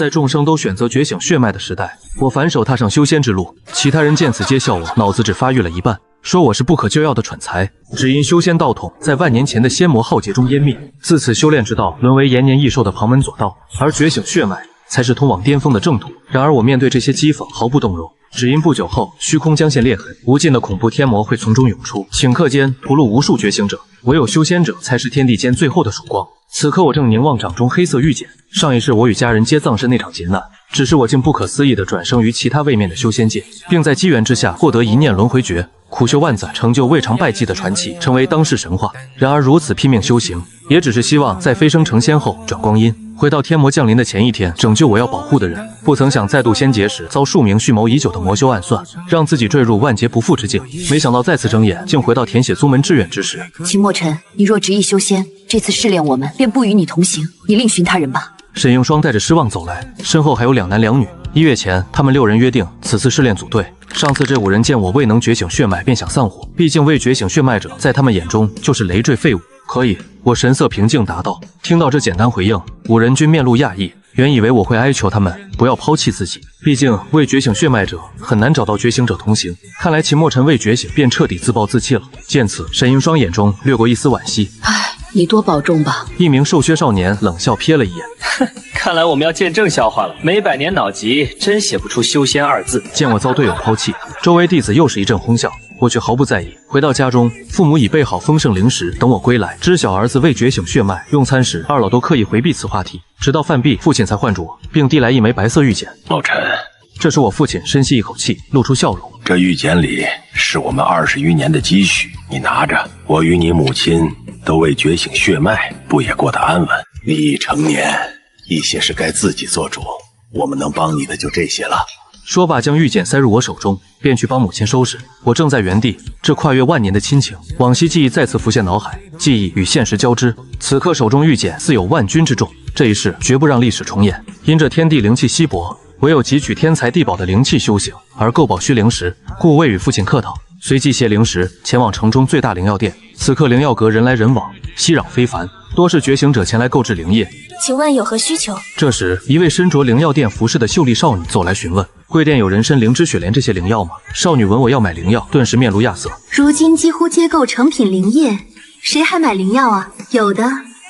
在众生都选择觉醒血脉的时代，我反手踏上修仙之路，其他人见此皆笑我脑子只发育了一半，说我是不可救药的蠢材。只因修仙道统在万年前的仙魔浩劫中湮灭，自此修炼之道沦为延年益寿的旁门左道，而觉醒血脉才是通往巅峰的正途。然而我面对这些讥讽毫不动容，只因不久后虚空将现裂痕，无尽的恐怖天魔会从中涌出，顷刻间屠戮无数觉醒者，唯有修仙者才是天地间最后的曙光。此刻我正凝望掌中黑色玉简，上一世我与家人皆葬身那场劫难，只是我竟不可思议地转生于其他位面的修仙界，并在机缘之下获得一念轮回诀，苦修万载，成就未尝败绩的传奇，成为当世神话。然而如此拼命修行，也只是希望在飞升成仙后转光阴，回到天魔降临的前一天，拯救我要保护的人。不曾想再度仙劫时，遭数名蓄谋已久的魔修暗算，让自己坠入万劫不复之境。没想到再次睁眼，竟回到填写宗门志愿之时。秦墨尘，你若执意修仙，这次试炼我们便不与你同行，你另寻他人吧。沈映霜带着失望走来，身后还有2男2女。1月前，他们6人约定此次试炼组队。上次这5人见我未能觉醒血脉，便想散伙。毕竟未觉醒血脉者，在他们眼中就是累赘废物。可以，我神色平静答道。听到这简单回应，5人均面露讶异，原以为我会哀求他们不要抛弃自己，毕竟未觉醒血脉者很难找到觉醒者同行。看来秦墨尘未觉醒便彻底自暴自弃了。见此，沈映霜眼中掠过一丝惋惜。唉，你多保重吧。一名瘦削少年冷笑瞥了一眼，看来我们要见证笑话了。没百年脑疾，真写不出修仙2字。见我遭队友抛弃，周围弟子又是一阵哄笑，我却毫不在意。回到家中，父母已备好丰盛零食等我归来。知晓儿子未觉醒血脉，用餐时二老都刻意回避此话题，直到饭毕，父亲才唤住我，并递来一枚白色玉简。老陈，这时我父亲深吸一口气，露出笑容。这玉简里是我们20余年的积蓄，你拿着。我与你母亲都未觉醒血脉，不也过得安稳？你已成年，一些事该自己做主，我们能帮你的就这些了。说罢，将玉简塞入我手中，便去帮母亲收拾。我正在原地，这跨越万年的亲情，往昔记忆再次浮现脑海，记忆与现实交织。此刻手中玉简似有万钧之重，这一世绝不让历史重演。因这天地灵气稀薄，唯有汲取天材地宝的灵气修行，而购宝需灵石，故未与父亲客套。随即携灵石前往城中最大灵药店。此刻灵药阁人来人往，熙攘非凡，多是觉醒者前来购置灵液。请问有何需求？这时，一位身着灵药店服饰的秀丽少女走来询问：贵店有人参、灵芝、雪莲这些灵药吗？少女闻我要买灵药，顿时面露亚色。如今几乎皆购成品灵液，谁还买灵药啊？有的，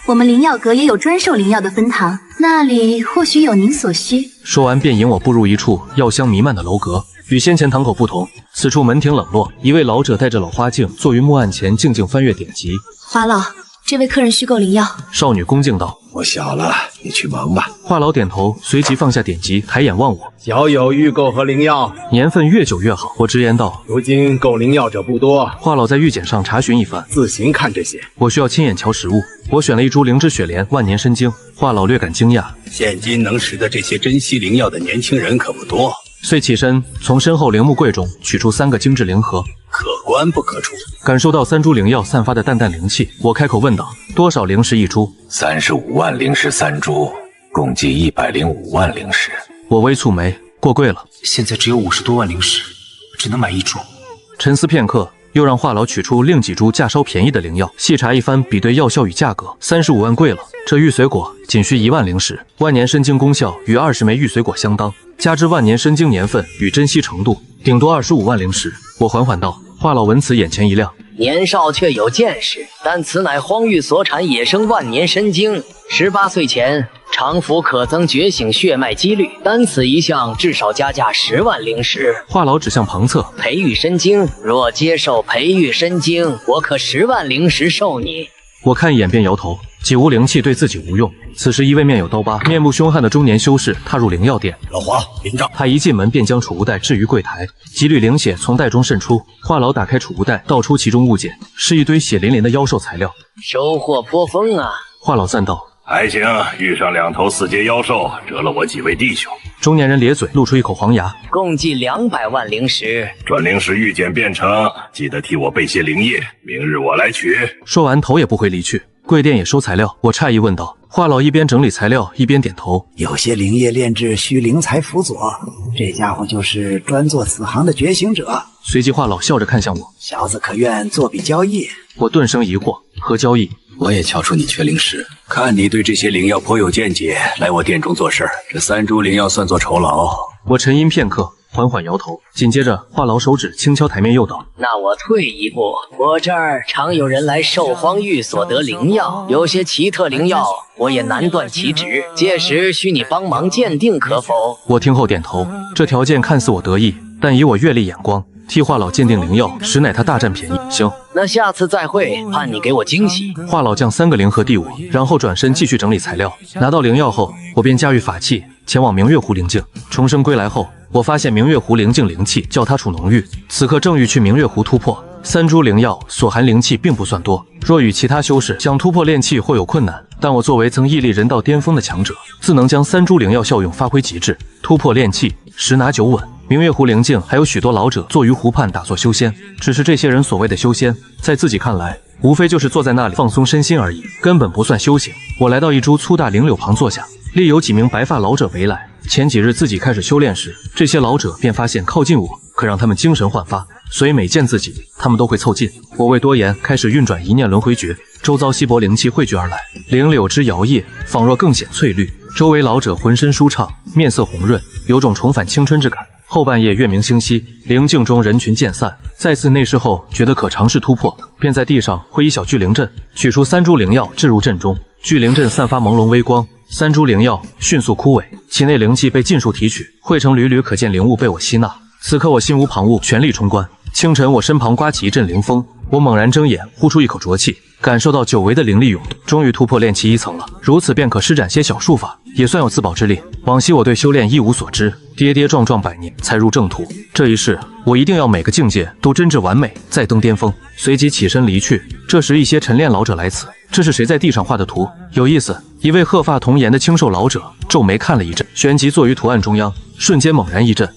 我们灵药阁也有专售灵药的分堂，那里或许有您所需。说完便引我步入一处药香弥漫的楼阁。与先前堂口不同，此处门庭冷落，一位老者戴着老花镜，坐于木案前，静静翻阅典籍。华老，这位客人需购灵药。少女恭敬道：我小了，你去忙吧。华老点头，随即放下典籍，抬眼望我。小有预购和灵药，年份越久越好。我直言道：如今购灵药者不多。华老在玉简上查询一番，自行看这些。我需要亲眼瞧实物。我选了一株灵芝雪莲、万年参精。华老略感惊讶，现今能识得这些珍稀灵药的年轻人可不多。遂起身，从身后灵木柜中取出3个精致灵盒，可观不可触。感受到3株灵药散发的淡淡灵气，我开口问道：多少灵石一株？35万灵石3株，共计105万灵石。我微蹙眉，过贵了。现在只有50多万灵石，只能买1株。沉思片刻，又让华老取出另几株价稍便宜的灵药，细查一番，比对药效与价格，35万贵了。这玉髓果仅需1万灵石，万年参精功效与20枚玉髓果相当，加之万年参精年份与珍稀程度，顶多25万灵石。我缓缓道。华老闻此眼前一亮，年少却有见识，但此乃荒域所产野生万年参精，18岁前常服可增觉醒血脉几率，单此一项至少加价10万灵石。华老指向旁侧，培育参精，若接受培育参精，我可10万灵石授你。我看一眼便摇头，己无灵气对自己无用。此时一位面有刀疤、面目凶悍的中年修士踏入灵药店。老华，领账。他一进门便将储物袋置于柜台，几缕灵血从袋中渗出。华老打开储物袋，倒出其中物件，是一堆血淋淋的妖兽材料。收获颇丰啊！华老赞道。还行，遇上2头4阶妖兽，折了我几位弟兄。中年人咧嘴，露出一口黄牙。共计200万灵石。转灵石玉简变成，记得替我备些灵液，明日我来取。说完，头也不回离去。柜店也收材料。我诧异问道。华老一边整理材料，一边点头。有些灵液炼制需灵材辅佐，这家伙就是专做此行的觉醒者。随即华老笑着看向我，小子可愿做笔交易？我顿生疑惑，何交易？我也瞧出你缺灵石，看你对这些灵药颇有见解，来我店中做事，这3株灵药算作酬劳。我沉吟片刻，缓缓摇头，紧接着话痨手指轻敲台面，又道：那我退一步，我这儿常有人来受荒域所得灵药，有些奇特灵药我也难断其旨，届时需你帮忙鉴定，可否？我听后点头，这条件看似我得意，但以我阅历眼光，替话痨鉴定灵药，实乃他大占便宜。行，那下次再会，盼你给我惊喜。话痨将3个灵核递我，然后转身继续整理材料。拿到灵药后，我便驾驭法器前往明月湖灵境。重生归来后，我发现明月湖灵境灵气较他处浓郁，此刻正欲去明月湖突破。3株灵药所含灵气并不算多，若与其他修士想突破炼气或有困难，但我作为曾屹立人道巅峰的强者，自能将3株灵药效用发挥极致，突破炼气十拿9稳。明月湖灵境还有许多老者坐于湖畔打坐修仙，只是这些人所谓的修仙，在自己看来，无非就是坐在那里放松身心而已，根本不算修行。我来到一株粗大灵柳旁坐下，立有几名白发老者围来。前几日自己开始修炼时，这些老者便发现靠近我可让他们精神焕发，所以每见自己，他们都会凑近。我未多言，开始运转一念轮回诀，周遭稀薄灵气汇聚而来，灵柳枝摇曳，仿若更显翠绿。周围老者浑身舒畅，面色红润，有种重返青春之感。后半夜月明星稀，灵境中人群渐散。再次内视后，觉得可尝试突破，便在地上绘一小聚灵阵，取出3株灵药置入阵中。聚灵阵散发朦胧微光，3株灵药迅速枯萎，其内灵气被尽数提取，汇成缕缕可见灵雾被我吸纳。此刻我心无旁骛，全力冲关。清晨，我身旁刮起一阵灵风，我猛然睁眼，呼出一口浊气，感受到久违的灵力涌动，终于突破炼气1层了。如此便可施展些小术法，也算有自保之力。往昔我对修炼一无所知，跌跌撞撞100年才入正途。这一世，我一定要每个境界都真挚完美，再登巅峰。随即起身离去。这时，一些晨练老者来此。这是谁在地上画的图？有意思。一位鹤发童颜的清瘦老者皱眉看了一阵，旋即坐于图案中央，瞬间猛然一震。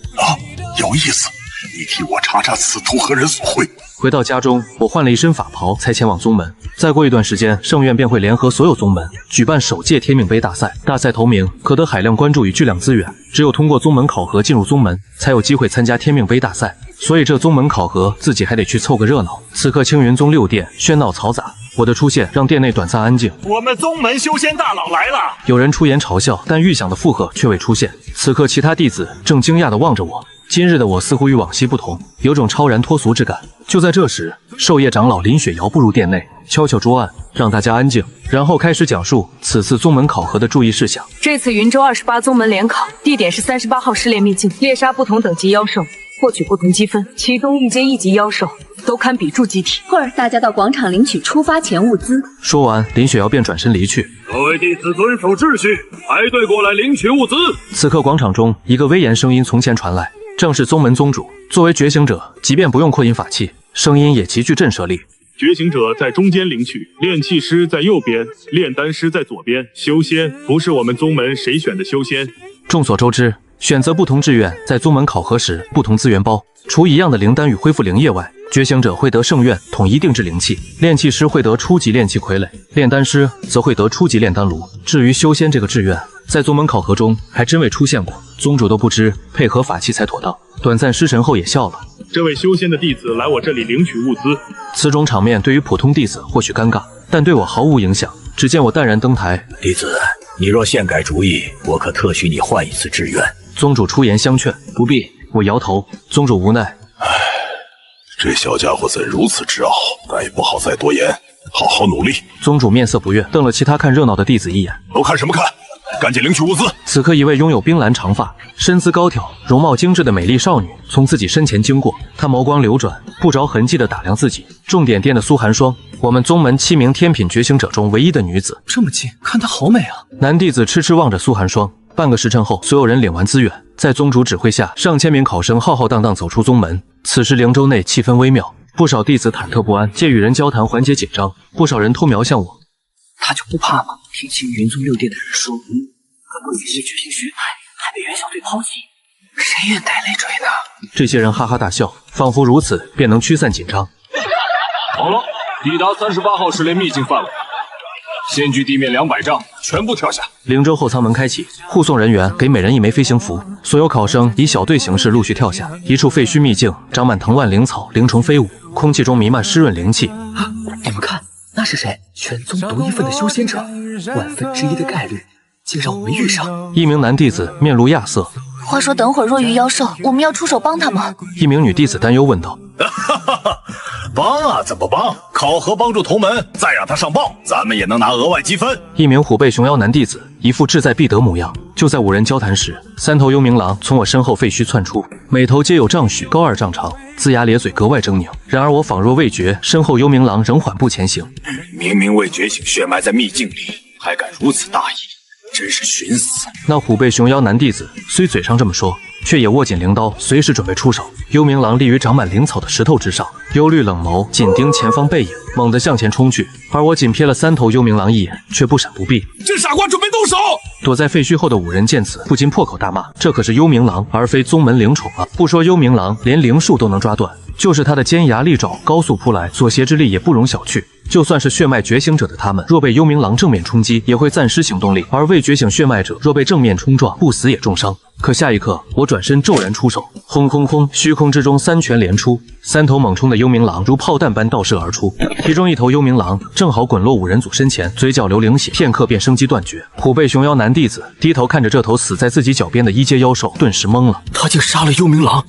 有意思，你替我查查此图何人所绘。回到家中，我换了一身法袍，才前往宗门。再过一段时间，圣院便会联合所有宗门举办首届天命杯大赛。大赛头名可得海量关注与巨量资源，只有通过宗门考核进入宗门，才有机会参加天命杯大赛。所以这宗门考核自己还得去凑个热闹。此刻青云宗6殿喧闹嘈杂，我的出现让殿内短暂安静。我们宗门修仙大佬来了！有人出言嘲笑，但预想的附和却未出现。此刻其他弟子正惊讶地望着我。今日的我似乎与往昔不同，有种超然脱俗之感。就在这时，授业长老林雪瑶步入殿内，悄悄桌案，让大家安静，然后开始讲述此次宗门考核的注意事项。这次云州28宗门联考，地点是38号试炼秘境，猎杀不同等级妖兽，获取不同积分，其中遇见1级妖兽都堪比筑基体。会儿大家到广场领取出发前物资。说完，林雪瑶便转身离去。各位弟子遵守秩序，排队过来领取物资。此刻广场中，一个威严声音从前传来，正是宗门宗主。作为觉醒者，即便不用扩音法器，声音也极具震慑力。觉醒者在中间领取，炼气师在右边，炼丹师在左边。修仙不是我们宗门谁选的修仙。众所周知，选择不同志愿，在宗门考核时不同资源包。除一样的灵丹与恢复灵液外，觉醒者会得圣院统一定制灵器，炼气师会得初级炼气傀儡，炼丹师则会得初级炼丹炉。至于修仙这个志愿，在宗门考核中还真未出现过，宗主都不知配合法器才妥当。短暂失神后也笑了。这位修仙的弟子来我这里领取物资。此种场面对于普通弟子或许尴尬，但对我毫无影响。只见我淡然登台，弟子，你若现改主意，我可特许你换一次志愿。宗主出言相劝，不必。我摇头，宗主无奈。这小家伙怎如此之傲，但也不好再多言，好好努力。宗主面色不悦，瞪了其他看热闹的弟子一眼。都看什么看？赶紧领取物资！此刻，一位拥有冰蓝长发、身姿高挑、容貌精致的美丽少女从自己身前经过，她眸光流转，不着痕迹地打量自己。重点店的苏寒霜，我们宗门7名天品觉醒者中唯一的女子。这么近，看她好美啊！男弟子痴痴望着苏寒霜。半个时辰后，所有人领完资源，在宗主指挥下，上千名考生浩浩荡荡走出宗门。此时灵州内气氛微妙，不少弟子忐忑不安，借与人交谈缓解紧张。不少人偷瞄向我。他就不怕吗？听青云宗6殿的人说，可不也是觉醒血脉，还被元小队抛弃，谁愿带累赘呢？这些人哈哈大笑，仿佛如此便能驱散紧张。好了，抵达38号试炼秘境范围，先距地面200丈，全部跳下。灵州后舱门开启，护送人员给每人1枚飞行符，所有考生以小队形式陆续跳下。一处废墟秘境，长满藤蔓灵草，灵虫飞舞，空气中弥漫湿润灵气。你们看，那是谁？全宗独一份的修仙者，1/1000的概率，竟让我们遇上。一名男弟子面露亚色。话说等会儿若遇妖兽，我们要出手帮他吗？一名女弟子担忧问道。帮啊，怎么帮？考核帮助同门，再让他上报，咱们也能拿额外积分。一名虎背熊腰男弟子一副志在必得模样。就在5人交谈时，3头幽冥狼从我身后废墟窜出，每头皆有丈许高2丈长，龇牙咧嘴，格外狰狞。然而我仿若未觉，身后幽冥狼仍缓步前行。明明未觉醒血脉在秘境里，还敢如此大意，真是寻死！那虎背熊腰男弟子虽嘴上这么说，却也握紧灵刀，随时准备出手。幽冥狼立于长满灵草的石头之上，幽绿冷眸紧盯前方背影，猛地向前冲去。而我仅瞥了3头幽冥狼一眼，却不闪不避。这傻瓜准备动手！躲在废墟后的5人见此，不禁破口大骂：这可是幽冥狼，而非宗门灵宠啊！不说幽冥狼连灵树都能抓断，就是他的尖牙利爪高速扑来，所挟之力也不容小觑。就算是血脉觉醒者的他们，若被幽冥狼正面冲击，也会暂时行动力；而未觉醒血脉者，若被正面冲撞，不死也重伤。可下一刻，我转身骤然出手，轰轰轰！虚空之中3拳连出，3头猛冲的幽冥狼如炮弹般倒射而出，其中一头幽冥狼正好滚落5人组身前，嘴角流灵血，片刻便生机断绝。虎背熊腰男弟子低头看着这头死在自己脚边的1阶妖兽，顿时懵了。他竟杀了幽冥狼！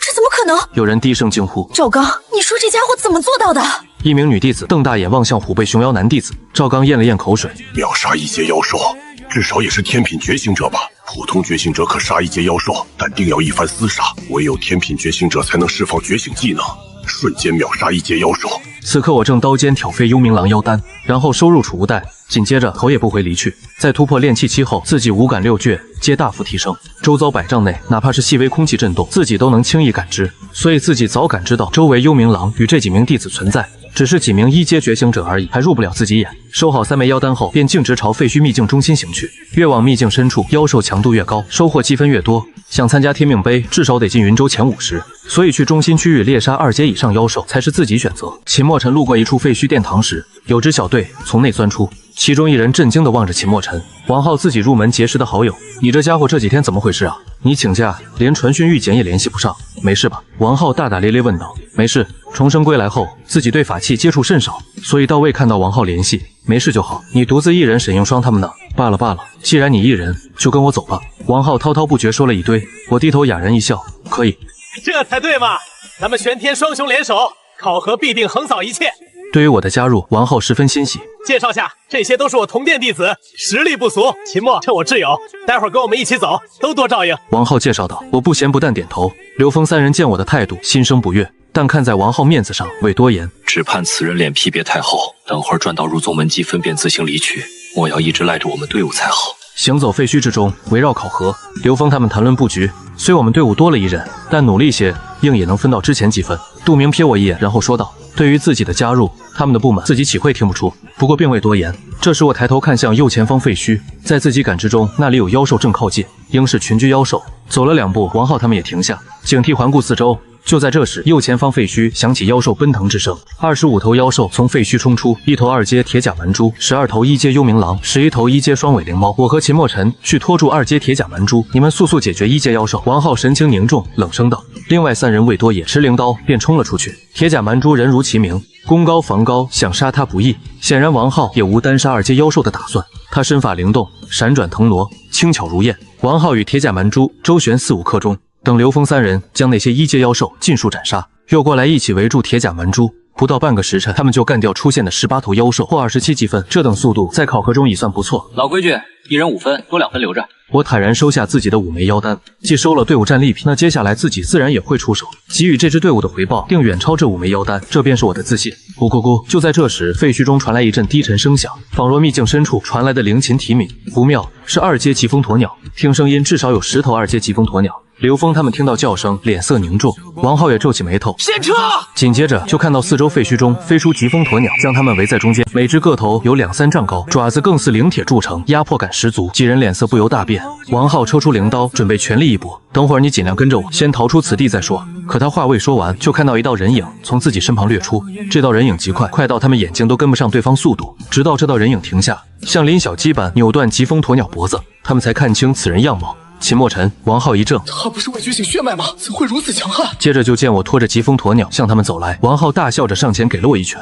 这怎么可能？有人低声惊呼：赵刚，你说这家伙怎么做到的？一名女弟子瞪大眼望向虎背熊腰男弟子。赵刚咽了咽口水，秒杀1阶妖兽，至少也是天品觉醒者吧？普通觉醒者可杀1阶妖兽，但定要一番厮杀，唯有天品觉醒者才能释放觉醒技能，瞬间秒杀1阶妖兽。此刻我正刀尖挑飞幽冥狼妖丹，然后收入储物袋，紧接着头也不回离去。在突破炼气期后，自己五感6觉皆大幅提升，周遭100丈内哪怕是细微空气震动，自己都能轻易感知。所以自己早感知到周围幽冥狼与这几名弟子存在，只是几名1阶觉醒者而已，还入不了自己眼。收好3枚妖丹后，便径直朝废墟秘境中心行去。越往秘境深处，妖兽强度越高，收获积分越多。想参加天命杯，至少得进云州前50，所以去中心区域猎杀2阶以上妖兽才是自己选择。秦墨尘路过一处废墟殿堂时，有支小队从内钻出，其中一人震惊地望着秦墨尘。王浩自己入门结识的好友，你这家伙这几天怎么回事啊？你请假，连传讯预检也联系不上，没事吧？王浩大大咧咧问道。没事，重生归来后，自己对法器接触甚少，所以倒未看到王浩联系，没事就好。你独自一人沈用霜他们呢？罢了罢了，既然你一人，就跟我走吧。王浩滔滔不绝说了一堆，我低头哑然一笑，可以。这才对嘛！咱们玄天双雄联手，考核必定横扫一切。对于我的加入，王浩十分欣喜。介绍下，这些都是我同殿弟子，实力不俗。秦墨，趁我挚友，待会儿跟我们一起走，都多照应。王浩介绍道。我不咸不淡点头。刘峰3人见我的态度，心生不悦，但看在王浩面子上，未多言。只盼此人脸皮别太厚，等会儿赚到入宗门积分便自行离去，莫要一直赖着我们队伍才好。行走废墟之中，围绕考核，刘峰他们谈论布局。虽我们队伍多了1人，但努力些，应也能分到之前积分。杜明瞥我一眼，然后说道：对于自己的加入，他们的不满自己岂会听不出？不过并未多言。这时我抬头看向右前方废墟，在自己感知中，那里有妖兽正靠近，应是群居妖兽。走了2步，王浩他们也停下，警惕环顾四周。就在这时，右前方废墟响起妖兽奔腾之声，25头妖兽从废墟冲出，1头2阶铁甲蛮蛛，12头1阶幽冥狼，11头1阶双尾灵猫。我和秦墨尘去拖住2阶铁甲蛮蛛，你们速速解决1阶妖兽。王浩神情凝重，冷声道。另外3人未多言，持灵刀便冲了出去。铁甲蛮蛛人如其名，攻高防高，想杀他不易。显然王浩也无单杀2阶妖兽的打算，他身法灵动，闪转腾挪，轻巧如燕。王浩与铁甲蛮蛛周旋4、5刻钟，等刘峰3人将那些1阶妖兽尽数斩杀，又过来一起围住铁甲蛮蛛。不到半个时辰，他们就干掉出现的18头妖兽，获27积分。这等速度在考核中已算不错。老规矩，1人5分，多2分留着。我坦然收下自己的5枚妖丹，既收了队伍战利品，那接下来自己自然也会出手，给予这支队伍的回报定远超这5枚妖丹，这便是我的自信。咕咕咕！就在这时，废墟中传来一阵低沉声响，仿若秘境深处传来的灵琴啼鸣。不妙，是2阶疾风鸵鸟。听声音，至少有10头2阶疾风鸵鸟。刘峰他们听到叫声，脸色凝重，王浩也皱起眉头。先撤！紧接着就看到四周废墟中飞出疾风鸵鸟，将他们围在中间，每只个头有2、3丈高，爪子更似灵铁铸成，压迫感十足。几人脸色不由大变。王浩抽出灵刀，准备全力一搏。等会儿你尽量跟着我，先逃出此地再说。可他话未说完，就看到一道人影从自己身旁掠出。这道人影极快，快到他们眼睛都跟不上对方速度，直到这道人影停下，像拎小鸡般扭断疾风鸵鸟脖子，他们才看清此人样貌。秦墨尘、王浩一怔，他不是未觉醒血脉吗？怎会如此强悍？接着就见我拖着疾风鸵鸟向他们走来，王浩大笑着上前给了我一拳。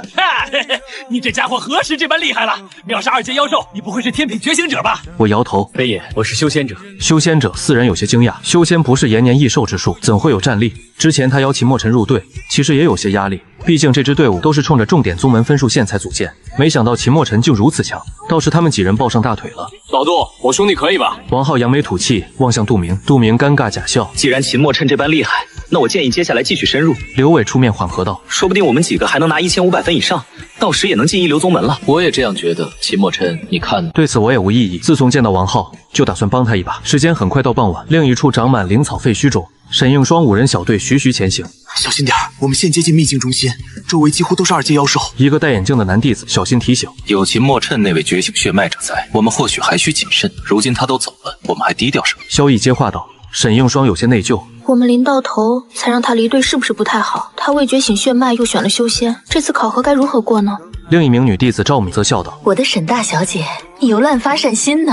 你这家伙何时这般厉害了？秒杀2阶妖兽，你不会是天品觉醒者吧？我摇头，飞野，我是修仙者。修仙者四人有些惊讶，修仙不是延年益寿之术，怎会有战力？之前他邀秦墨尘入队，其实也有些压力，毕竟这支队伍都是冲着重点宗门分数线才组建，没想到秦墨尘竟如此强，倒是他们几人抱上大腿了。老杜，我兄弟可以吧？王浩扬眉吐气，望向杜明，杜明尴尬假笑。既然秦墨尘这般厉害，那我建议接下来继续深入。刘伟出面缓和道，说不定我们几个还能拿1500分以上，到时也能进一流宗门了。我也这样觉得。秦墨尘，你看呢？对此我也无异议。自从见到王浩，就打算帮他一把。时间很快到傍晚，另一处长满灵草废墟中，沈应双5人小队徐徐前行。小心点，我们现接近秘境中心，周围几乎都是2阶妖兽。一个戴眼镜的男弟子小心提醒：有秦墨尘那位觉醒血脉者在，我们或许还需谨慎。如今他都走了，我们还低调什么？萧逸接话道。沈应双有些内疚，我们临到头才让他离队，是不是不太好？他未觉醒血脉，又选了修仙，这次考核该如何过呢？另一名女弟子赵敏则笑道：我的沈大小姐，你又乱发善心呢。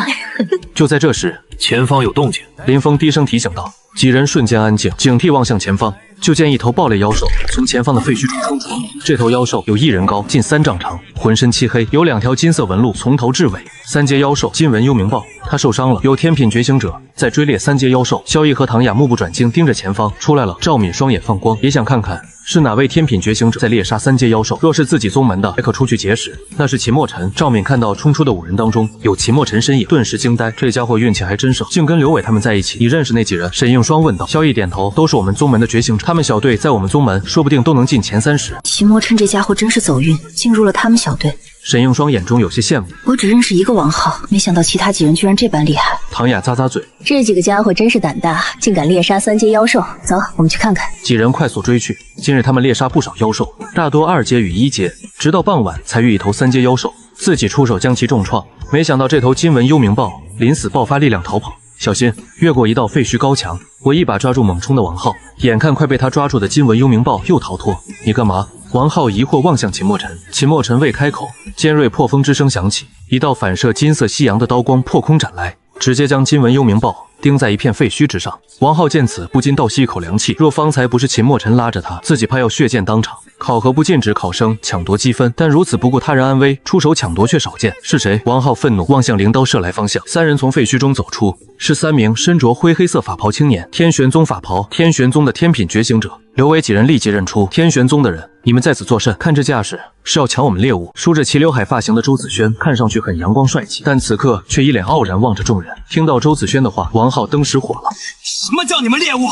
就在这时，前方有动静。林峰低声提醒道。几人瞬间安静，警惕望向前方，就见一头暴类妖兽从前方的废墟中冲出。这头妖兽有1人高，近3丈长，浑身漆黑，有2条金色纹路从头至尾。3阶妖兽金纹幽冥豹，他受伤了。有天品觉醒者在追猎3阶妖兽。萧逸和唐雅目不转睛盯着前方，出来了。赵敏双眼放光，也想看看是哪位天品觉醒者在猎杀3阶妖兽。若是自己宗门的，还可出去结识。那是秦墨尘。赵敏看到冲出的5人当中有秦墨尘身影，顿时惊呆，这家伙运气还真盛，竟跟刘伟他们在一起。你认识那几人？沈应双问道。萧逸点头，都是我们宗门的觉醒者，他们小队在我们宗门说不定都能进前30。秦墨尘这家伙真是走运，进入了他们小队。沈应双眼中有些羡慕，我只认识一个王浩，没想到其他几人居然这般厉害。唐雅咂咂嘴，这几个家伙真是胆大，竟敢猎杀3阶妖兽。走，我们去看看。几人快速追去，今日他们猎杀不少妖兽，大多2阶与1阶，直到傍晚才遇一头3阶妖兽，自己出手将其重创。没想到这头金纹幽冥豹临死爆发力量逃跑。小心！越过一道废墟高墙，我一把抓住猛冲的王浩，眼看快被他抓住的金纹幽冥豹又逃脱。你干嘛？王浩疑惑望向秦墨尘。秦墨尘未开口，尖锐破风之声响起，一道反射金色夕阳的刀光破空斩来，直接将金纹幽冥豹钉在一片废墟之上。王浩见此不禁倒吸一口凉气，若方才不是秦墨尘拉着他，自己怕要血溅当场。考核不禁止考生抢夺积分，但如此不顾他人安危出手抢夺却少见。是谁？王浩愤怒望向灵刀射来方向，3人从废墟中走出，是3名身着灰黑色法袍青年，天玄宗法袍，天玄宗的天品觉醒者。刘伟几人立即认出天玄宗的人，你们在此作甚？看这架势，是要抢我们猎物。梳着齐刘海发型的周子轩看上去很阳光帅气，但此刻却一脸傲然望着众人。听到周子轩的话，王浩登时火了。什么叫你们猎物？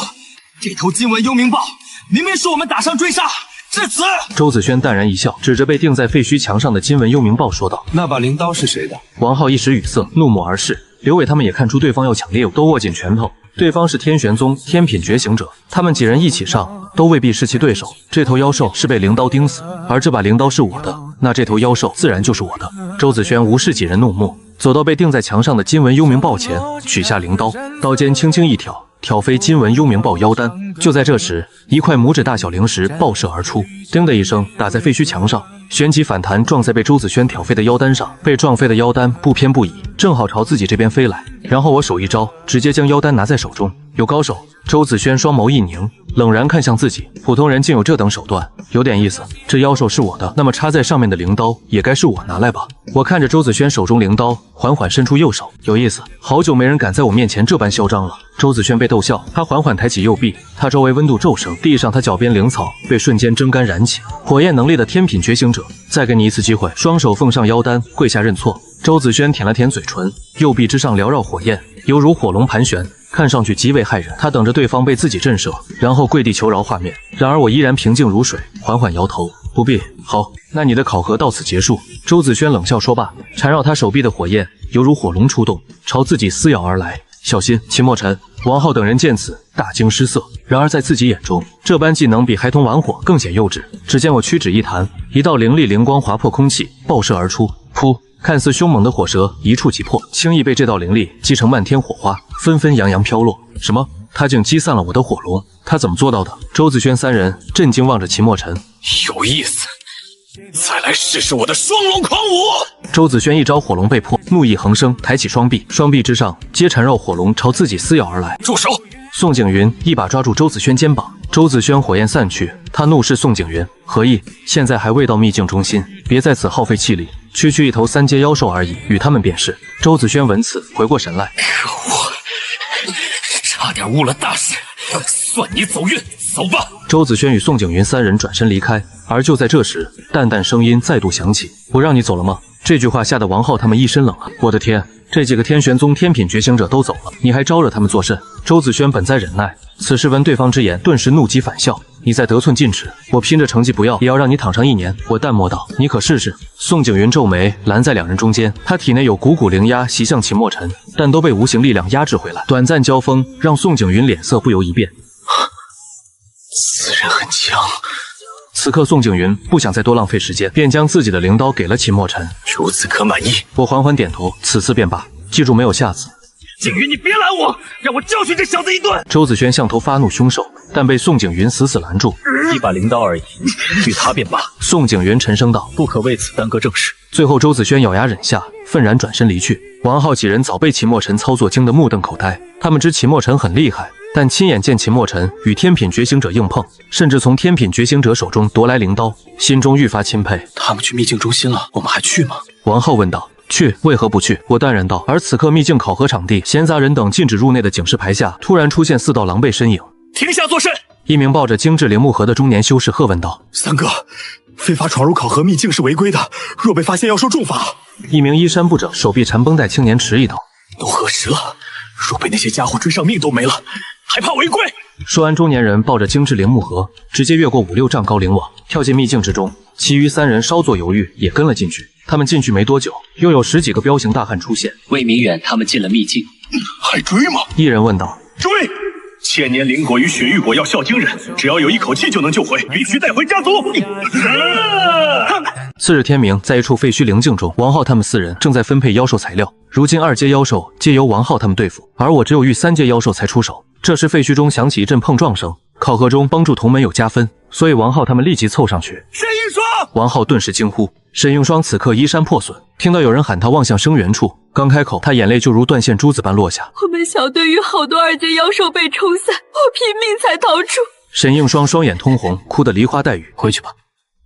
这头金纹幽冥豹明明是我们打伤追杀，至此。周子轩淡然一笑，指着被钉在废墟墙上的金纹幽冥豹说道：那把灵刀是谁的？王浩一时语塞，怒目而视。刘伟他们也看出对方要抢猎物，都握紧拳头。对方是天玄宗天品觉醒者，他们几人一起上，都未必是其对手。这头妖兽是被灵刀钉死，而这把灵刀是我的，那这头妖兽自然就是我的。周子轩无视几人怒目，走到被钉在墙上的金纹幽冥豹前，取下灵刀，刀尖轻轻一挑，挑飞金纹幽冥豹腰丹。就在这时，一块拇指大小灵石爆射而出，叮的一声打在废墟墙上，旋即反弹撞在被周子轩挑飞的腰丹上。被撞飞的腰丹不偏不倚，正好朝自己这边飞来。然后我手一招，直接将腰丹拿在手中。有高手！周子轩双眸一凝，冷然看向自己。普通人竟有这等手段，有点意思。这妖兽是我的，那么插在上面的灵刀也该是我拿来吧。我看着周子轩手中灵刀，缓缓伸出右手。有意思，好久没人敢在我面前这般嚣张了。周子轩被逗笑，他缓缓抬起右臂，他周围温度骤升，地上他脚边灵草被瞬间蒸干燃起。火焰能力的天品觉醒者，再给你一次机会。双手奉上腰丹，跪下认错。周子轩舔了舔嘴唇，右臂之上缭绕火焰，犹如火龙盘旋，看上去极为骇人。他等着对方被自己震慑，然后跪地求饶画面。然而我依然平静如水，缓缓摇头，不必。好，那你的考核到此结束。周子轩冷笑说罢，缠绕他手臂的火焰犹如火龙出动，朝自己撕咬而来。小心！秦墨尘、王浩等人见此大惊失色。然而在自己眼中，这般技能比孩童玩火更显幼稚。只见我屈指一弹，一道凌厉灵光划破空气，爆射而出。噗！看似凶猛的火蛇一触即破，轻易被这道灵力击成漫天火花，纷纷扬扬飘落。什么？他竟击散了我的火龙？他怎么做到的？周子轩3人震惊望着秦墨尘。有意思，再来试试我的双龙狂舞！周子轩一招火龙被破，怒意横生，抬起双臂，双臂之上皆缠绕火龙朝自己撕咬而来。住手！宋景云一把抓住周子轩肩膀，周子轩火焰散去，他怒视宋景云，何意？现在还未到秘境中心，别在此耗费气力，区区一头三阶妖兽而已，与他们便是。周子轩闻此回过神来，可恶，差点误了大事，算你走运，走吧。周子轩与宋景云三人转身离开，而就在这时，淡淡声音再度响起：“我让你走了吗？”这句话吓得王浩他们一身冷汗。我的天，这几个天玄宗天品觉醒者都走了，你还招惹他们作甚？周子轩本在忍耐，此时闻对方之言，顿时怒极反笑：“你再得寸进尺，我拼着成绩不要，也要让你躺上1年。”我淡漠道：“你可试试。”宋景云皱眉，拦在两人中间，他体内有股股灵压袭向秦墨尘，但都被无形力量压制回来。短暂交锋让宋景云脸色不由一变。此人很强。此刻宋景云不想再多浪费时间，便将自己的灵刀给了秦墨尘。如此可满意？我缓缓点头，此次便罢，记住没有下次。景云，你别拦我，让我教训这小子一顿！周子轩像头发怒凶兽，但被宋景云死死拦住。一把灵刀而已，与他便罢。宋景云沉声道：“不可为此耽搁正事。”最后，周子轩咬牙忍下，愤然转身离去。王浩几人早被秦墨尘操作惊得目瞪口呆，他们知秦墨尘很厉害，但亲眼见秦墨尘与天品觉醒者硬碰，甚至从天品觉醒者手中夺来灵刀，心中愈发钦佩。他们去秘境中心了，我们还去吗？王浩问道。去，为何不去？我淡然道。而此刻秘境考核场地，闲杂人等禁止入内的警示牌下，突然出现4道狼狈身影。停下作甚！一名抱着精致灵木盒的中年修士喝问道：“三哥，非法闯入考核秘境是违规的，若被发现要受重罚。”一名衣衫不整、手臂缠绷带青年迟疑道：“都何时了？若被那些家伙追上，命都没了，还怕违规？”说完，中年人抱着精致灵木盒，直接越过5、6丈高灵网，跳进秘境之中。其余3人稍作犹豫，也跟了进去。他们进去没多久，又有10几个彪形大汉出现。魏明远他们进了秘境，还追吗？一人问道。追！1000年灵果与雪域果要效惊人，只要有一口气就能救回，必须带回家族。次日天明，在一处废墟灵境中，王浩他们4人正在分配妖兽材料。如今2阶妖兽皆由王浩他们对付，而我只有遇3阶妖兽才出手。这时废墟中响起一阵碰撞声，考核中帮助同门有加分，所以王浩他们立即凑上去。沈映霜！王浩顿时惊呼。沈映霜此刻衣衫破损，听到有人喊他望向生源处，刚开口，他眼泪就如断线珠子般落下。我们小队与好多2阶妖兽被冲散，我拼命才逃出。沈映霜双眼通红，哭得梨花带雨。回去吧，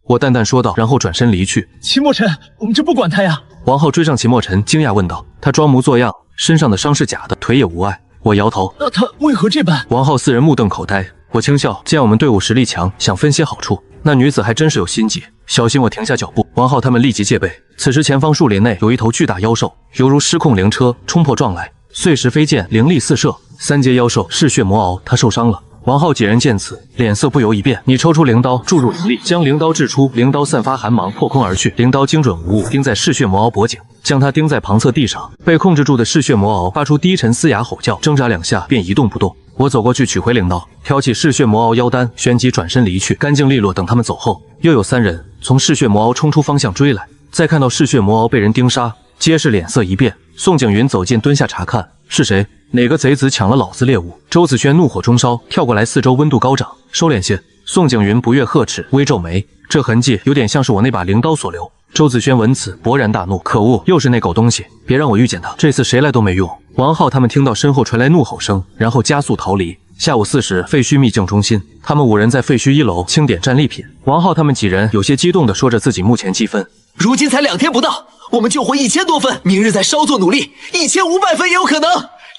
我淡淡说道，然后转身离去。秦墨尘，我们就不管他呀？王浩追上秦墨尘，惊讶问道。他装模作样，身上的伤是假的，腿也无碍。我摇头。那他为何这般？王浩4人目瞪口呆。我轻笑，见我们队伍实力强，想分些好处。那女子还真是有心计，小心！我停下脚步。王浩他们立即戒备。此时前方树林内有一头巨大妖兽，犹如失控灵车冲破撞来，碎石飞溅，灵力四射。3阶妖兽嗜血魔鳌，他受伤了。王浩几人见此，脸色不由一变。你抽出灵刀，注入灵力，将灵刀掷出，灵刀散发寒芒，破空而去。灵刀精准无误，钉在嗜血魔鳌脖颈，将它钉在旁侧地上。被控制住的嗜血魔鳌发出低沉嘶哑吼叫，挣扎2下便一动不动。我走过去取回灵刀，挑起嗜血魔鳌腰单，旋即转身离去，干净利落。等他们走后，又有3人从嗜血魔鳌冲出方向追来。再看到嗜血魔鳌被人盯杀，皆是脸色一变。宋景云走近，蹲下查看，是谁？哪个贼子抢了老子猎物？周子轩怒火中烧，跳过来，四周温度高涨。收敛些。宋景云不悦呵斥，微皱眉，这痕迹有点像是我那把灵刀所留。周子轩闻此勃然大怒，可恶，又是那狗东西！别让我遇见他，这次谁来都没用。王浩他们听到身后传来怒吼声，然后加速逃离。下午4时，废墟秘境中心，他们5人在废墟1楼清点战利品。王浩他们几人有些激动地说着自己目前积分。如今才2天不到，我们就获1000多分，明日再稍作努力，1500分也有可能。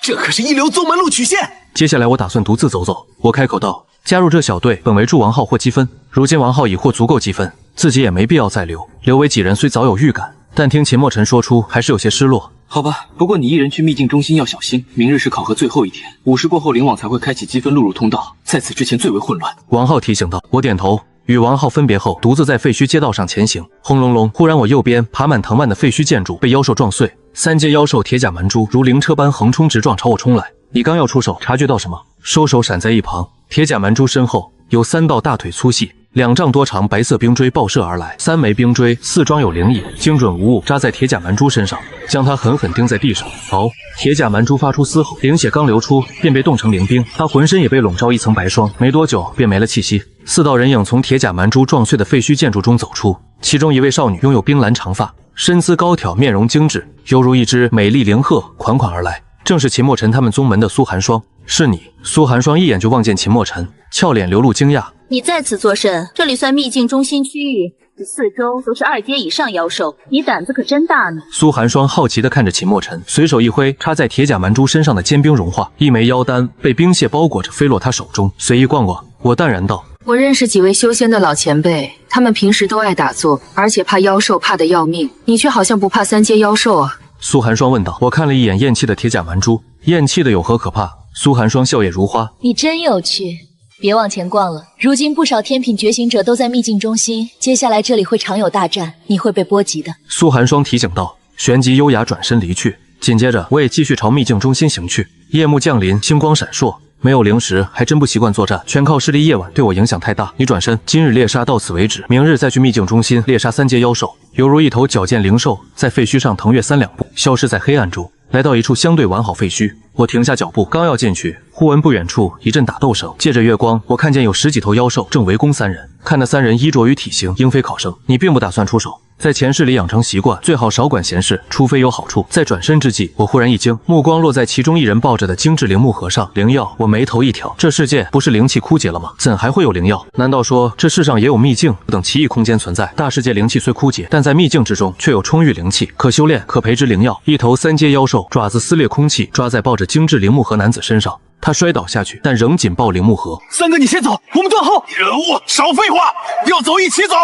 这可是一流宗门录取线。接下来我打算独自走走。我开口道，加入这小队本为助王浩获积分，如今王浩已获足够积分，自己也没必要再留。刘伟几人虽早有预感，但听秦墨尘说出，还是有些失落。好吧，不过你一人去秘境中心要小心，明日是考核最后一天，5时过后灵网才会开启积分录入通道，在此之前最为混乱。王浩提醒道。我点头。与王浩分别后，独自在废墟街道上前行。轰隆隆！忽然，我右边爬满藤蔓的废墟建筑被妖兽撞碎，3阶妖兽铁甲蛮蛛如灵车般横冲直撞朝我冲来。你刚要出手，察觉到什么？收手闪在一旁。铁甲蛮蛛身后有3道大腿粗细、2丈多长白色冰锥爆射而来，3枚冰锥似装有灵翼，精准无误扎在铁甲蛮蛛身上，将它狠狠钉在地上。嗷！铁甲蛮蛛发出嘶吼，灵血刚流出，便被冻成灵冰，它浑身也被笼罩一层白霜，没多久便没了气息。4道人影从铁甲蛮蛛撞碎的废墟建筑中走出，其中一位少女拥有冰蓝长发，身姿高挑，面容精致，犹如一只美丽灵鹤款款而来，正是秦墨尘他们宗门的苏寒霜。是你？苏寒霜一眼就望见秦墨尘，俏脸流露惊讶。你在此作甚？这里算秘境中心区域，四周都是2阶以上妖兽，你胆子可真大呢。苏寒霜好奇地看着秦墨尘，随手一挥，插在铁甲蛮蛛身上的坚冰融化，一枚妖丹被冰屑包裹着飞落他手中。随意逛逛，我淡然道：我认识几位修仙的老前辈，他们平时都爱打坐，而且怕妖兽怕得要命，你却好像不怕3阶妖兽啊。苏寒霜问道。我看了一眼咽气的铁甲蛮蛛，咽气的有何可怕？苏寒霜笑靥如花，你真有趣。别往前逛了，如今不少天品觉醒者都在秘境中心，接下来这里会常有大战，你会被波及的。苏寒霜提醒道，旋即优雅转身离去。紧接着，我也继续朝秘境中心行去。夜幕降临，星光闪烁，没有灵石还真不习惯作战，全靠视力夜晚对我影响太大。你转身，今日猎杀到此为止，明日再去秘境中心猎杀3阶妖兽，犹如一头矫健灵兽在废墟上腾跃3两步，消失在黑暗中。来到一处相对完好废墟，我停下脚步，刚要进去，忽闻不远处一阵打斗声。借着月光，我看见有10几头妖兽正围攻3人。看那3人衣着与体型，应非考生。你并不打算出手，在前世里养成习惯，最好少管闲事，除非有好处。在转身之际，我忽然一惊，目光落在其中一人抱着的精致灵木盒上。灵药，我眉头一挑，这世界不是灵气枯竭了吗？怎还会有灵药？难道说这世上也有秘境等奇异空间存在？大世界灵气虽枯竭，但在秘境之中却有充裕灵气，可修炼，可培植灵药。一头3阶妖兽爪子撕裂空气，抓在抱着精致灵木盒男子身上。他摔倒下去，但仍紧抱灵木盒。三哥，你先走，我们断后。人物，少废话，要走一起走。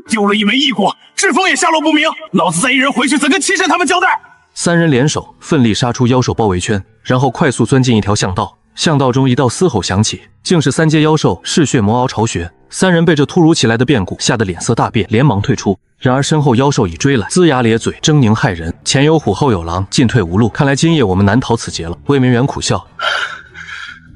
丢了一枚异果，志峰也下落不明，老子再一人回去，怎跟七神他们交代？3人联手，奋力杀出妖兽包围圈，然后快速钻进一条巷道。巷道中一道嘶吼响起，竟是3阶妖兽嗜血魔鳌巢穴。3人被这突如其来的变故吓得脸色大变，连忙退出。然而身后妖兽已追来，龇牙咧嘴，狰狞骇人，前有虎后有狼，进退无路。看来今夜我们难逃此劫了。魏明远苦笑，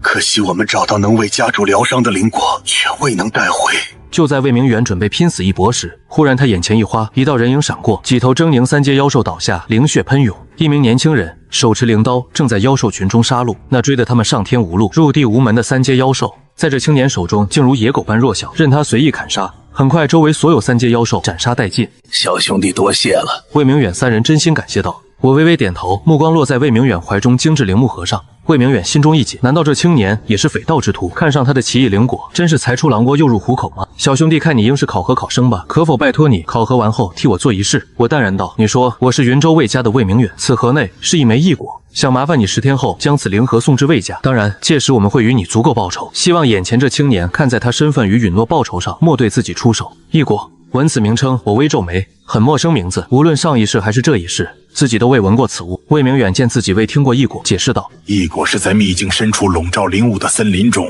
可惜我们找到能为家主疗伤的灵果，却未能带回。就在魏明远准备拼死一搏时，忽然他眼前一花，一道人影闪过，几头狰狞3阶妖兽倒下，灵血喷涌。一名年轻人手持灵刀，正在妖兽群中杀戮。那追得他们上天无路、入地无门的3阶妖兽，在这青年手中竟如野狗般弱小，任他随意砍杀。很快，周围所有3阶妖兽斩杀殆尽。小兄弟多谢了。魏明远3人真心感谢道。我微微点头，目光落在魏明远怀中精致灵木盒上。魏明远心中一紧，难道这青年也是匪盗之徒？看上他的奇异灵果，真是才出狼窝又入虎口吗？小兄弟，看你应是考核考生吧，可否拜托你考核完后替我做一事？我淡然道。你说我是云州魏家的魏明远，此盒内是一枚异果，想麻烦你10天后将此灵盒送至魏家，当然届时我们会与你足够报酬。希望眼前这青年看在他身份与允诺报酬上，莫对自己出手。异果，闻此名称，我微皱眉，很陌生名字，无论上一世还是这一世，自己都未闻过此物。魏明远见自己未听过异果，解释道：异果是在秘境深处笼罩灵物的森林中，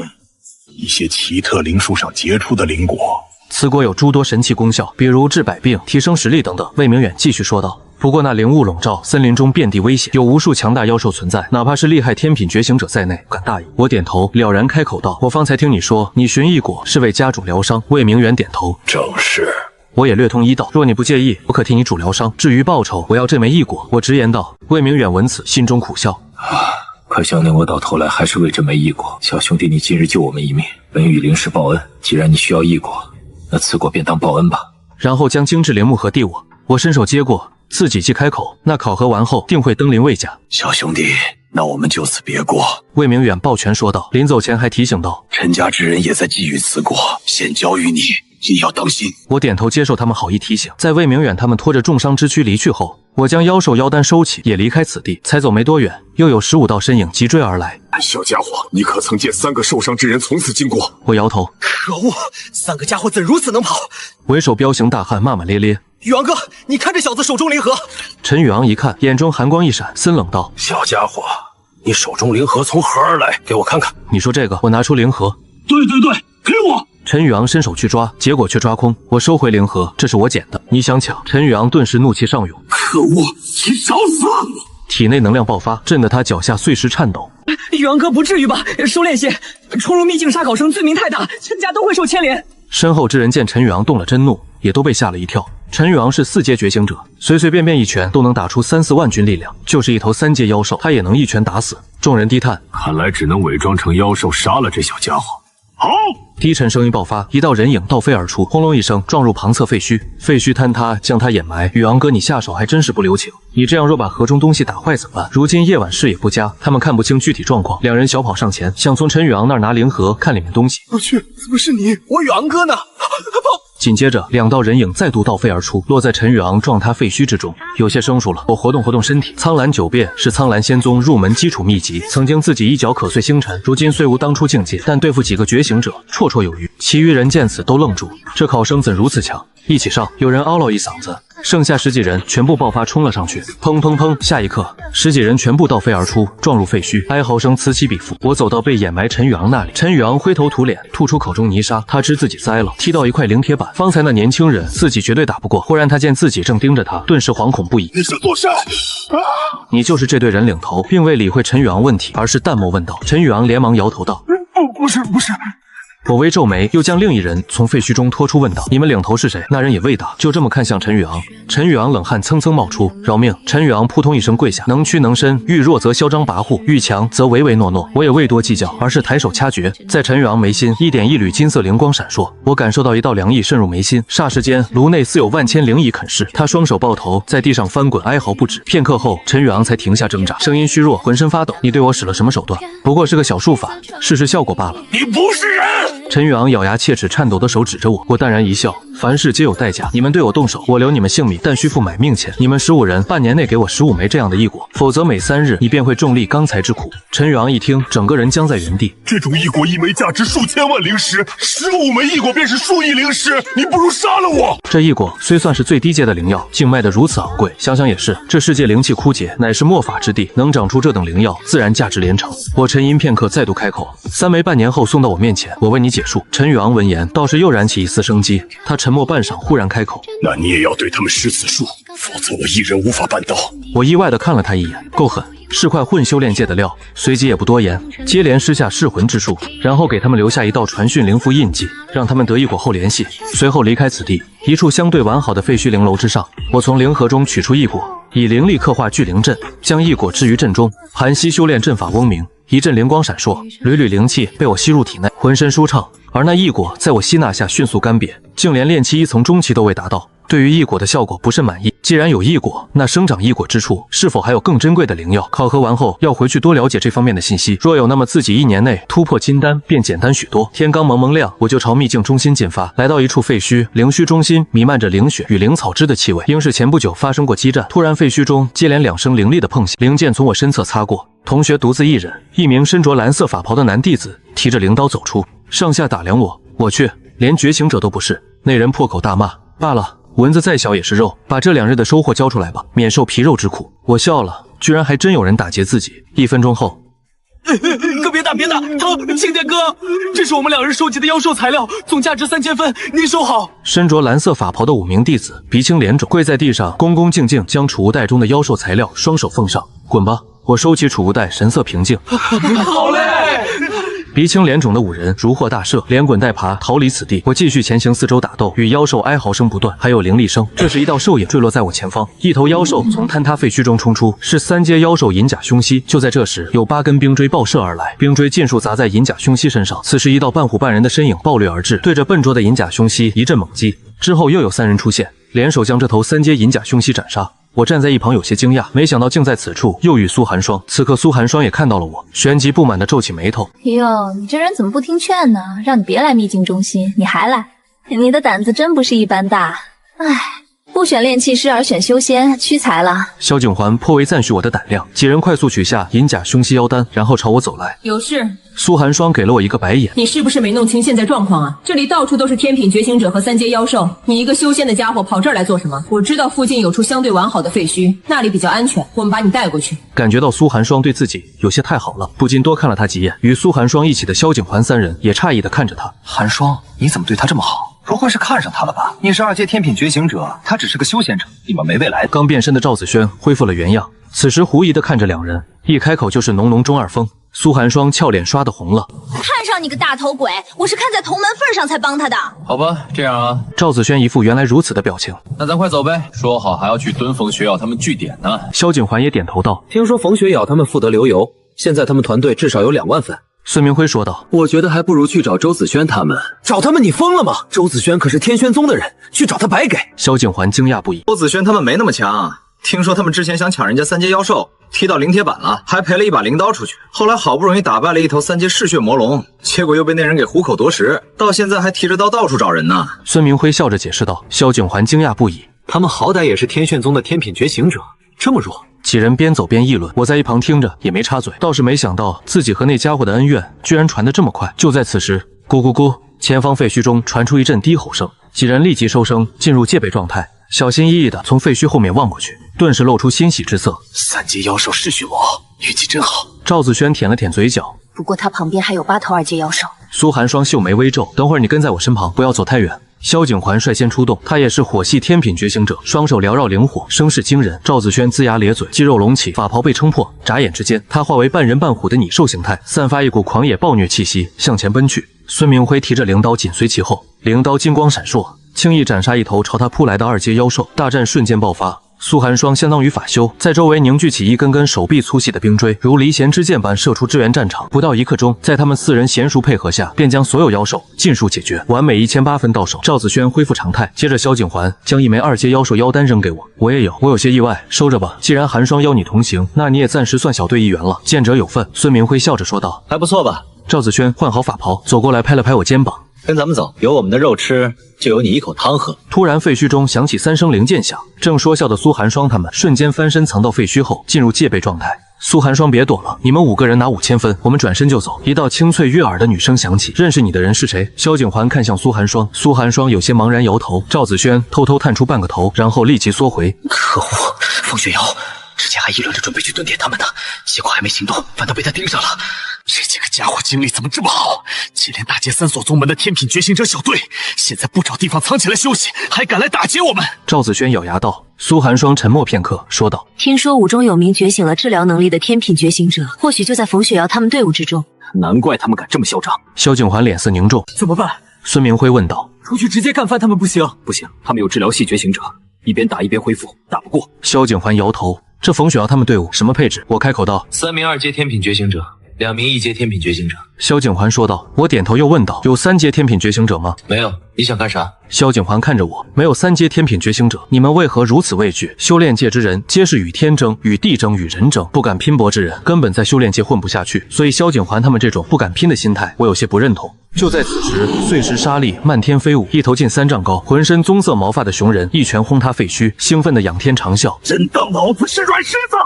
一些奇特灵树上结出的灵果。此果有诸多神奇功效，比如治百病、提升实力等等。魏明远继续说道。不过那灵物笼罩森林中遍地危险，有无数强大妖兽存在，哪怕是厉害天品觉醒者在内，不敢大意。我点头，了然开口道：我方才听你说你寻异果是为家主疗伤。魏明远点头，正是。我也略通医道，若你不介意，我可替你主疗伤。至于报酬，我要这枚异果。我直言道。魏明远闻此，心中苦笑。可想令我到头来还是为这枚异果。小兄弟，你今日救我们一命，本与灵石报恩。既然你需要异果，那此果便当报恩吧。然后将精致灵木盒递我，我伸手接过，自己既开口，那考核完后定会登临魏家。小兄弟，那我们就此别过。魏明远抱拳说道，临走前还提醒道：陈家之人也在觊觎此果，先交于你，你要当心。我点头接受他们好意提醒。在魏明远他们拖着重伤之躯离去后，我将妖兽妖丹收起，也离开此地。才走没多远，又有15道身影急追而来。小家伙，你可曾见3个受伤之人从此经过？我摇头。可恶，3个家伙怎如此能跑？为首彪形大汉骂骂咧咧。宇昂哥，你看这小子手中灵盒。陈宇昂一看，眼中寒光一闪，森冷道：小家伙，你手中灵盒从何而来？给我看看。你说这个？我拿出灵盒。对，给我。陈宇昂伸手去抓，结果却抓空。我收回灵盒，这是我捡的，你想抢？陈宇昂顿时怒气上涌。可恶，你找死！体内能量爆发，震得他脚下碎石颤抖。宇昂哥不至于吧？收敛些，冲入秘境杀考生罪名太大，陈家都会受牵连。身后之人见陈宇昂动了真怒，也都被吓了一跳。陈宇昂是4阶觉醒者，随随便便一拳都能打出3、4万军力量，就是一头3阶妖兽，他也能一拳打死。众人低叹，看来只能伪装成妖兽杀了这小家伙。好！低沉声音爆发，一道人影倒飞而出，轰隆一声撞入旁侧废墟，废墟坍塌，将他掩埋。宇昂哥，你下手还真是不留情，你这样若把河中东西打坏怎么办？如今夜晚视野不佳，他们看不清具体状况。两人小跑上前，想从陈宇昂那儿拿灵盒看里面东西。我去，怎么是你？我宇昂哥呢？跑！紧接着，2道人影再度倒飞而出，落在陈宇昂撞塌废墟之中。有些生疏了，我活动活动身体。苍蓝9变是苍蓝仙宗入门基础秘籍，曾经自己一脚可碎星辰，如今虽无当初境界，但对付几个觉醒者绰绰有余。其余人见此都愣住，这考生怎如此强？一起上！有人嗷了一嗓子，剩下10几人全部爆发冲了上去，砰砰砰！下一刻，10几人全部倒飞而出，撞入废墟，哀嚎声此起彼伏。我走到被掩埋陈宇昂那里，陈宇昂灰头土脸，吐出口中泥沙，他知自己栽了，踢到一块灵铁板。方才那年轻人自己绝对打不过，忽然他见自己正盯着他，顿时惶恐不已。你想做甚？你就是这队人领头，并未理会陈宇昂问题，而是淡漠问道。陈宇昂连忙摇头道：不是。我微皱眉，又将另一人从废墟中拖出，问道：“你们领头是谁？”那人也未答，就这么看向陈宇昂。陈宇昂冷汗蹭蹭冒出，饶命！陈宇昂扑通一声跪下，能屈能伸，遇弱则嚣张跋扈，遇强则唯唯诺诺。我也未多计较，而是抬手掐诀，在陈宇昂眉心一点一缕金色灵光闪烁，我感受到一道凉意渗入眉心，霎时间颅内似有万千灵意啃噬。他双手抱头，在地上翻滚，哀嚎不止。片刻后，陈宇昂才停下挣扎，声音虚弱，浑身发抖：“你对我使了什么手段？不过是个小术法，试试效果罢了。”你不是人！陈宇昂咬牙切齿，颤抖的手指着我，我淡然一笑：“凡事皆有代价，你们对我动手，我留你们性命，但需付买命钱。你们15人，半年内给我15枚这样的异果，否则每3日你便会重历刚才之苦。”陈宇昂一听，整个人僵在原地。这种异果1枚价值数千万灵石，15枚异果便是数亿灵石，你不如杀了我！这异果虽算是最低阶的灵药，竟卖得如此昂贵，想想也是，这世界灵气枯竭，乃是末法之地，能长出这等灵药，自然价值连城。我沉吟片刻，再度开口：“3枚半年后送到我面前，我为你解数。”陈宇昂闻言，倒是又燃起一丝生机。他沉默半晌，忽然开口：“那你也要对他们施此术，否则我一人无法办到。”我意外地看了他一眼，够狠，是块混修炼界的料。随即也不多言，接连施下噬魂之术，然后给他们留下一道传讯灵符印记，让他们得异果后联系。随后离开此地，一处相对完好的废墟灵楼之上，我从灵盒中取出异果，以灵力刻画聚灵阵，将异果置于阵中。盘膝修炼阵法嗡鸣，一阵灵光闪烁，缕缕灵气被我吸入体内，浑身舒畅。而那异果在我吸纳下迅速干瘪，竟连炼气1层中期都未达到。对于异果的效果不甚满意，既然有异果，那生长异果之处是否还有更珍贵的灵药？考核完后要回去多了解这方面的信息，若有，那么自己1年内突破金丹便简单许多。天刚蒙蒙亮，我就朝秘境中心进发，来到一处废墟，灵墟中心弥漫着灵血与灵草汁的气味，应是前不久发生过激战。突然废墟中接连2声凌厉的碰响，灵剑从我身侧擦过，同学独自一人，一名身着蓝色法袍的男弟子提着灵刀走出，上下打量我。我去，连觉醒者都不是。那人破口大骂：“罢了，蚊子再小也是肉，把这2日的收获交出来吧，免受皮肉之苦。”我笑了，居然还真有人打劫自己。1分钟后，哥别打，疼！青天哥，这是我们2人收集的妖兽材料，总价值3000分，您收好。身着蓝色法袍的5名弟子鼻青脸肿，跪在地上，恭恭敬敬将储物袋中的妖兽材料双手奉上。滚吧！我收起储物袋，神色平静。好嘞！鼻青脸肿的5人如获大赦，连滚带爬逃离此地。我继续前行，四周打斗，与妖兽哀嚎声不断，还有灵力声。这时，一道兽影坠落在我前方，一头妖兽从坍塌废墟中冲出，是3阶妖兽银甲凶蜥。就在这时，有8根冰锥爆射而来，冰锥尽数砸在银甲凶蜥身上。此时，一道半虎半人的身影暴掠而至，对着笨拙的银甲凶蜥一阵猛击。之后又有3人出现，联手将这头3阶银甲凶蜥斩杀。我站在一旁有些惊讶，没想到竟在此处又遇苏寒霜。此刻苏寒霜也看到了我，旋即不满地皱起眉头：“哟，你这人怎么不听劝呢？让你别来秘境中心，你还来，你的胆子真不是一般大。唉，不选炼气师而选修仙，屈才了。”萧景环颇为赞许我的胆量，几人快速取下银甲凶蜥妖丹，然后朝我走来。有事？苏寒霜给了我一个白眼：“你是不是没弄清现在状况啊？这里到处都是天品觉醒者和3阶妖兽，你一个修仙的家伙跑这儿来做什么？我知道附近有处相对完好的废墟，那里比较安全，我们把你带过去。”感觉到苏寒霜对自己有些太好了，不禁多看了他几眼。与苏寒霜一起的萧景环3人也诧异地看着他：“寒霜，你怎么对他这么好？不会是看上他了吧？你是2阶天品觉醒者，他只是个修仙者，你们没未来。”刚变身的赵子轩恢复了原样，此时狐疑地看着2人，一开口就是浓浓中二风。苏寒霜俏脸刷的红了。看上你个大头鬼，我是看在同门份上才帮他的。好吧，这样啊。赵子轩一副原来如此的表情。那咱快走呗，说好还要去蹲冯雪瑶他们据点呢。萧景环也点头道：“听说冯雪瑶他们负责流油，现在他们团队至少有2万份。”孙明辉说道：“我觉得还不如去找周子轩他们。找他们？你疯了吗？周子轩可是天轩宗的人，去找他白给。”萧景环惊讶不已：“周子轩他们没那么强，听说他们之前想抢人家3阶妖兽，踢到灵铁板了，还赔了一把灵刀出去。后来好不容易打败了一头3阶嗜血魔龙，结果又被那人给虎口夺食，到现在还提着刀到处找人呢。”孙明辉笑着解释道。萧景环惊讶不已：“他们好歹也是天炫宗的天品觉醒者，这么弱？”几人边走边议论，我在一旁听着也没插嘴，倒是没想到自己和那家伙的恩怨居然传得这么快。就在此时，咕咕咕，前方废墟中传出一阵低吼声，几人立即收声，进入戒备状态，小心翼翼地从废墟后面望过去，顿时露出欣喜之色。3阶妖兽嗜血魔，运气真好。赵子轩舔了舔嘴角，不过他旁边还有8头2阶妖兽。苏寒霜秀眉微皱，等会儿你跟在我身旁，不要走太远。萧景环率先出动，他也是火系天品觉醒者，双手缭绕灵火，声势惊人。赵子轩龇牙咧嘴，肌肉隆起，法袍被撑破，眨眼之间，他化为半人半虎的拟兽形态，散发一股狂野暴虐气息，向前奔去。孙明辉提着灵刀紧随其后，灵刀金光闪烁，轻易斩杀一头朝他扑来的2阶妖兽，大战瞬间爆发。苏寒霜相当于法修，在周围凝聚起一根根手臂粗细的冰锥，如离弦之箭般射出支援战场。不到1刻钟，在他们4人娴熟配合下，便将所有妖兽尽数解决，完美1008分到手。赵子轩恢复常态，接着萧景环将一枚2阶妖兽妖丹扔给我，我也有，我有些意外，收着吧。既然寒霜邀你同行，那你也暂时算小队一员了，见者有份。孙明辉笑着说道：“还不错吧？”赵子轩换好法袍，走过来拍了拍我肩膀。跟咱们走，有我们的肉吃，就有你一口汤喝。突然，废墟中响起3声灵剑响，正说笑的苏寒霜他们瞬间翻身藏到废墟后，进入戒备状态。苏寒霜，别躲了，你们5个人拿5000分，我们转身就走。一道清脆悦耳的女声响起：“认识你的人是谁？”萧景环看向苏寒霜，苏寒霜有些茫然摇头。赵子轩偷偷探出半个头，然后立即缩回。可恶，风雪瑶之前还议论着准备去蹲点他们呢，结果还没行动，反倒被他盯上了。这几个家伙精力怎么这么好？接连打劫3所宗门的天品觉醒者小队，现在不找地方藏起来休息，还敢来打劫我们！赵子轩咬牙道。苏寒霜沉默片刻，说道：“听说5中有名觉醒了治疗能力的天品觉醒者，或许就在冯雪瑶他们队伍之中。难怪他们敢这么嚣张。”萧景环脸色凝重：“怎么办？”孙明辉问道：“出去直接干翻他们不行？不行，他们有治疗系觉醒者，一边打一边恢复，打不过。”萧景环摇头：“这冯雪瑶他们队伍什么配置？”我开口道：“3名2阶天品觉醒者，2名1阶天品觉醒者。”萧景环说道。我点头又问道：“有3阶天品觉醒者吗？”没有，你想干啥？萧景环看着我：“没有3阶天品觉醒者，你们为何如此畏惧？修炼界之人皆是与天争、与地争、与人争，不敢拼搏之人根本在修炼界混不下去。所以萧景环他们这种不敢拼的心态，我有些不认同。”就在此时，碎石沙砾漫天飞舞，一头近3丈高、浑身棕色毛发的熊人一拳轰塌废墟，兴奋的仰天长啸：“真当老子是软柿子！”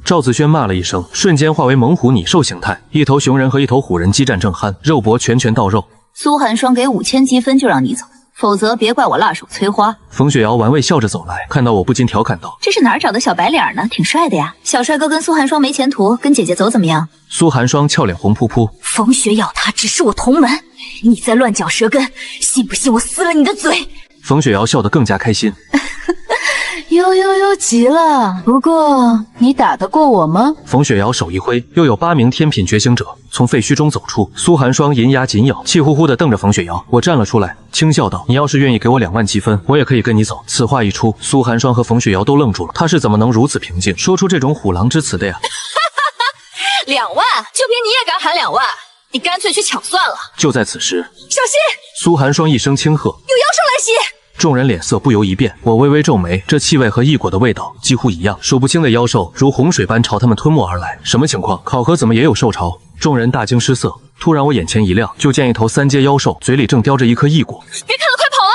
赵子轩骂了一声，瞬间化为猛虎拟兽形态，一头熊人和一头虎人激战正酣，肉搏拳拳到肉。苏寒霜给5000积分就让你走，否则别怪我辣手摧花。冯雪瑶玩味笑着走来，看到我不禁调侃道：“这是哪儿找的小白脸呢？挺帅的呀。小帅哥跟苏寒霜没前途，跟姐姐走怎么样？”苏寒霜俏脸红扑扑：“冯雪瑶她只是我同门，你在乱嚼舌根，信不信我撕了你的嘴？”冯雪瑶笑得更加开心。呦，急了。不过你打得过我吗？冯雪瑶手一挥，又有8名天品觉醒者从废墟中走出。苏寒霜银牙紧咬，气呼呼地瞪着冯雪瑶。我站了出来，轻笑道：“你要是愿意给我2万积分，我也可以跟你走。”此话一出，苏寒霜和冯雪瑶都愣住了。他是怎么能如此平静，说出这种虎狼之词的呀？2万，就凭你也敢喊2万？你干脆去抢算了。就在此时，小心！苏寒霜一声轻喝，有妖兽来袭！众人脸色不由一变，我微微皱眉，这气味和异果的味道几乎一样，数不清的妖兽如洪水般朝他们吞没而来。什么情况？考核怎么也有兽潮？众人大惊失色。突然我眼前一亮，就见一头3阶妖兽嘴里正叼着一颗异果。别看了，快跑啊！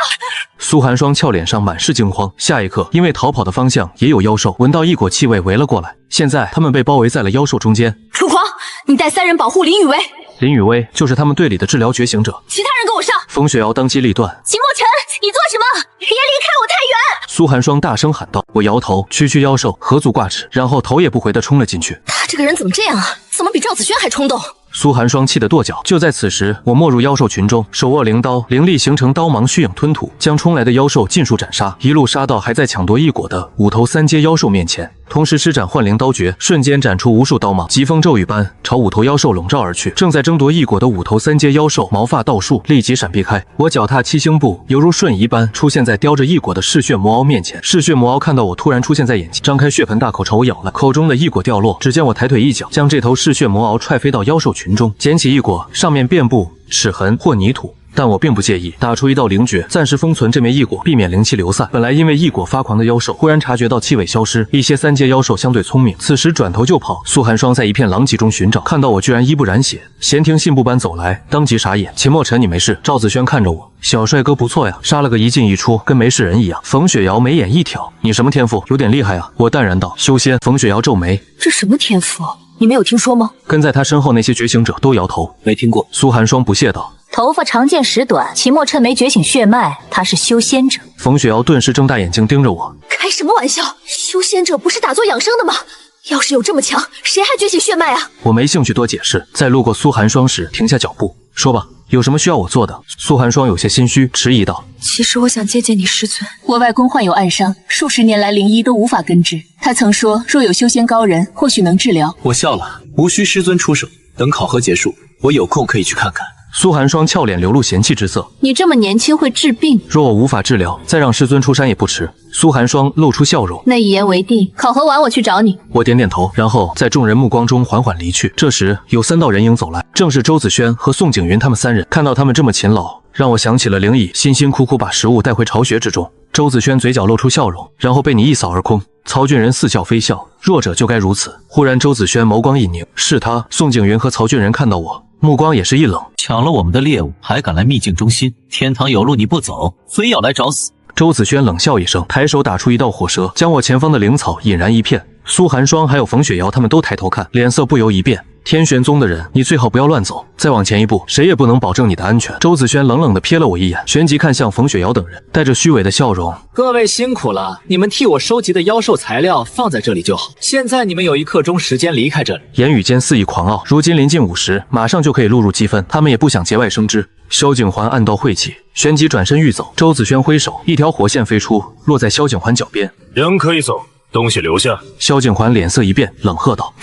苏寒霜俏脸上满是惊慌，下一刻，因为逃跑的方向也有妖兽闻到异果气味围了过来。现在他们被包围在了妖兽中间。楚狂，你带3人保护林雨薇。林雨薇就是他们队里的治疗觉醒者。其他人跟我上。冯雪瑶当机立断。秦墨尘，你做什么？别离开我太远！苏寒霜大声喊道。我摇头，区妖兽合足挂齿，然后头也不回地冲了进去。他这个人怎么这样啊？怎么比赵子轩还冲动？苏寒霜气得跺脚。就在此时，我没入妖兽群中，手握灵刀，灵力形成刀芒，虚影吞吐，将冲来的妖兽尽数斩杀，一路杀到还在抢夺异果的5头3阶妖兽面前，同时施展幻灵刀诀，瞬间斩出无数刀芒，疾风骤雨般朝5头妖兽笼罩而去。正在争夺异果的5头3阶妖兽毛发倒竖，立即闪避开。我脚踏七星步，犹如瞬移般出现在叼着异果的嗜血魔鳌面前。嗜血魔鳌看到我突然出现在眼前，张开血盆大口朝我咬来，口中的异果掉落，只见我抬腿一脚，将这头嗜血魔鳌踹飞到妖兽群中，捡起异果，上面遍布齿痕或泥土。但我并不介意，打出一道灵诀，暂时封存这枚异果，避免灵气流散。本来因为异果发狂的妖兽，忽然察觉到气味消失，一些3阶妖兽相对聪明，此时转头就跑。苏寒霜在一片狼藉中寻找，看到我居然衣不染血，闲庭信步般走来，当即傻眼。秦墨尘，你没事？赵子轩看着我，小帅哥不错呀，杀了个一进一出，跟没事人一样。冯雪瑶眉眼一挑，你什么天赋？有点厉害啊。我淡然道，修仙。冯雪瑶皱眉，这什么天赋？你没有听说吗？跟在他身后那些觉醒者都摇头，没听过。苏寒霜不屑道，头发长见识短，秦墨趁没觉醒血脉，他是修仙者。冯雪瑶顿时睁大眼睛盯着我，开什么玩笑？修仙者不是打坐养生的吗？要是有这么强，谁还觉醒血脉啊？我没兴趣多解释，在路过苏寒霜时停下脚步，说吧，有什么需要我做的？苏寒霜有些心虚，迟疑道，其实我想借鉴你师尊。我外公患有暗伤，数十年来灵医都无法根治。他曾说，若有修仙高人，或许能治疗。我笑了，无需师尊出手，等考核结束，我有空可以去看看。苏寒霜俏脸流露嫌弃之色，你这么年轻会治病，若我无法治疗，再让师尊出山也不迟。苏寒霜露出笑容，那一言为定，考核完我去找你。我点点头，然后在众人目光中缓缓离去。这时有3道人影走来，正是周子轩和宋景云他们3人。看到他们这么勤劳，让我想起了灵蚁辛辛苦苦把食物带回巢穴之中。周子轩嘴角露出笑容，然后被你一扫而空。曹俊仁似笑非笑，弱者就该如此。忽然周子轩眸光一凝，是他。宋景云和曹俊仁看到我，目光也是一冷，抢了我们的猎物，还敢来秘境中心？天堂有路你不走，非要来找死！周子轩冷笑一声，抬手打出一道火蛇，将我前方的灵草引燃一片。苏寒霜还有冯雪瑶他们都抬头看，脸色不由一变。天玄宗的人，你最好不要乱走，再往前一步，谁也不能保证你的安全。周子轩冷冷地瞥了我一眼，旋即看向冯雪瑶等人，带着虚伪的笑容，各位辛苦了，你们替我收集的妖兽材料放在这里就好。现在你们有1刻钟时间离开这里。言语间肆意狂傲，如今临近5时，马上就可以录入积分，他们也不想节外生枝。萧景环暗道晦气，旋即转身欲走。周子轩挥手，一条火线飞出，落在萧景环脚边。人可以走，东西留下。萧景环脸色一变，冷喝道：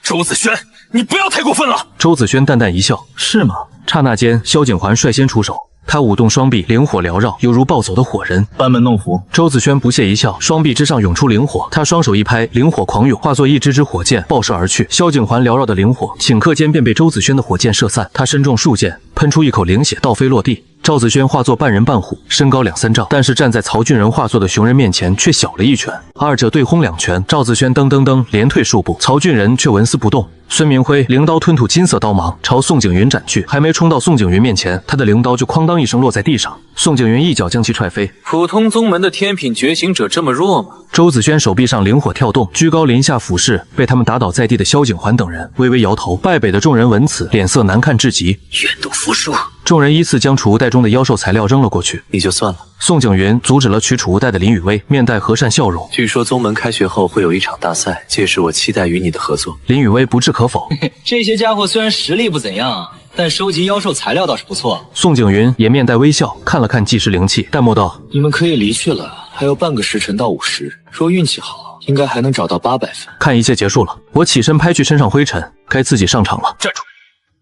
周子轩，你不要太过分了。周子轩淡淡一笑，是吗？刹那间，萧景环率先出手，他舞动双臂，灵火缭绕，犹如暴走的火人，班门弄斧。周子轩不屑一笑，双臂之上涌出灵火，他双手一拍，灵火狂涌，化作一支支火箭爆射而去。萧景环缭绕的灵火，顷刻间便被周子轩的火箭射散，他身中数箭，喷出一口灵血，倒飞落地。赵子轩化作半人半虎，身高2、3丈，但是站在曹俊仁化作的熊人面前却小了一拳。二者对轰2拳，赵子轩噔噔噔连退数步，曹俊仁却纹丝不动。孙明辉灵刀吞吐金色刀芒，朝宋景云斩去，还没冲到宋景云面前，他的灵刀就哐当一声落在地上。宋景云一脚将其踹飞。普通宗门的天品觉醒者这么弱吗？周子轩手臂上灵火跳动，居高临下俯视被他们打倒在地的萧景环等人，微微摇头。败北的众人闻此，脸色难看至极。愿赌服输。众人依次将储物袋中的妖兽材料扔了过去。你就算了。宋景云阻止了取储物袋的林雨薇，面带和善笑容。据说宗门开学后会有一场大赛，届时我期待与你的合作。林雨薇不置可否。这些家伙虽然实力不怎样，但收集妖兽材料倒是不错。宋景云也面带微笑，看了看计时灵气，淡漠道：你们可以离去了，还有半个时辰到5时，若运气好，应该还能找到800分。看一切结束了，我起身拍去身上灰尘，该自己上场了。站住！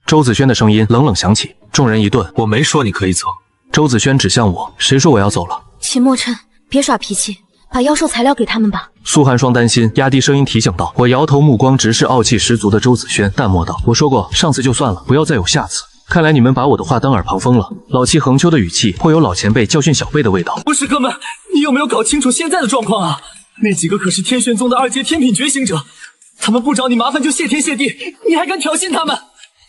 周子轩的声音冷冷响起，众人一顿。我没说你可以走。周子轩指向我，谁说我要走了？秦墨尘，别耍脾气，把妖兽材料给他们吧。苏寒霜担心，压低声音提醒道。我摇头，目光直视傲气十足的周子轩，淡漠道：我说过，上次就算了，不要再有下次。看来你们把我的话当耳旁风了。老气横秋的语气，颇有老前辈教训小辈的味道。不是哥们，你有没有搞清楚现在的状况啊？那几个可是天玄宗的2阶天品觉醒者，他们不找你麻烦就谢天谢地，你还敢挑衅他们？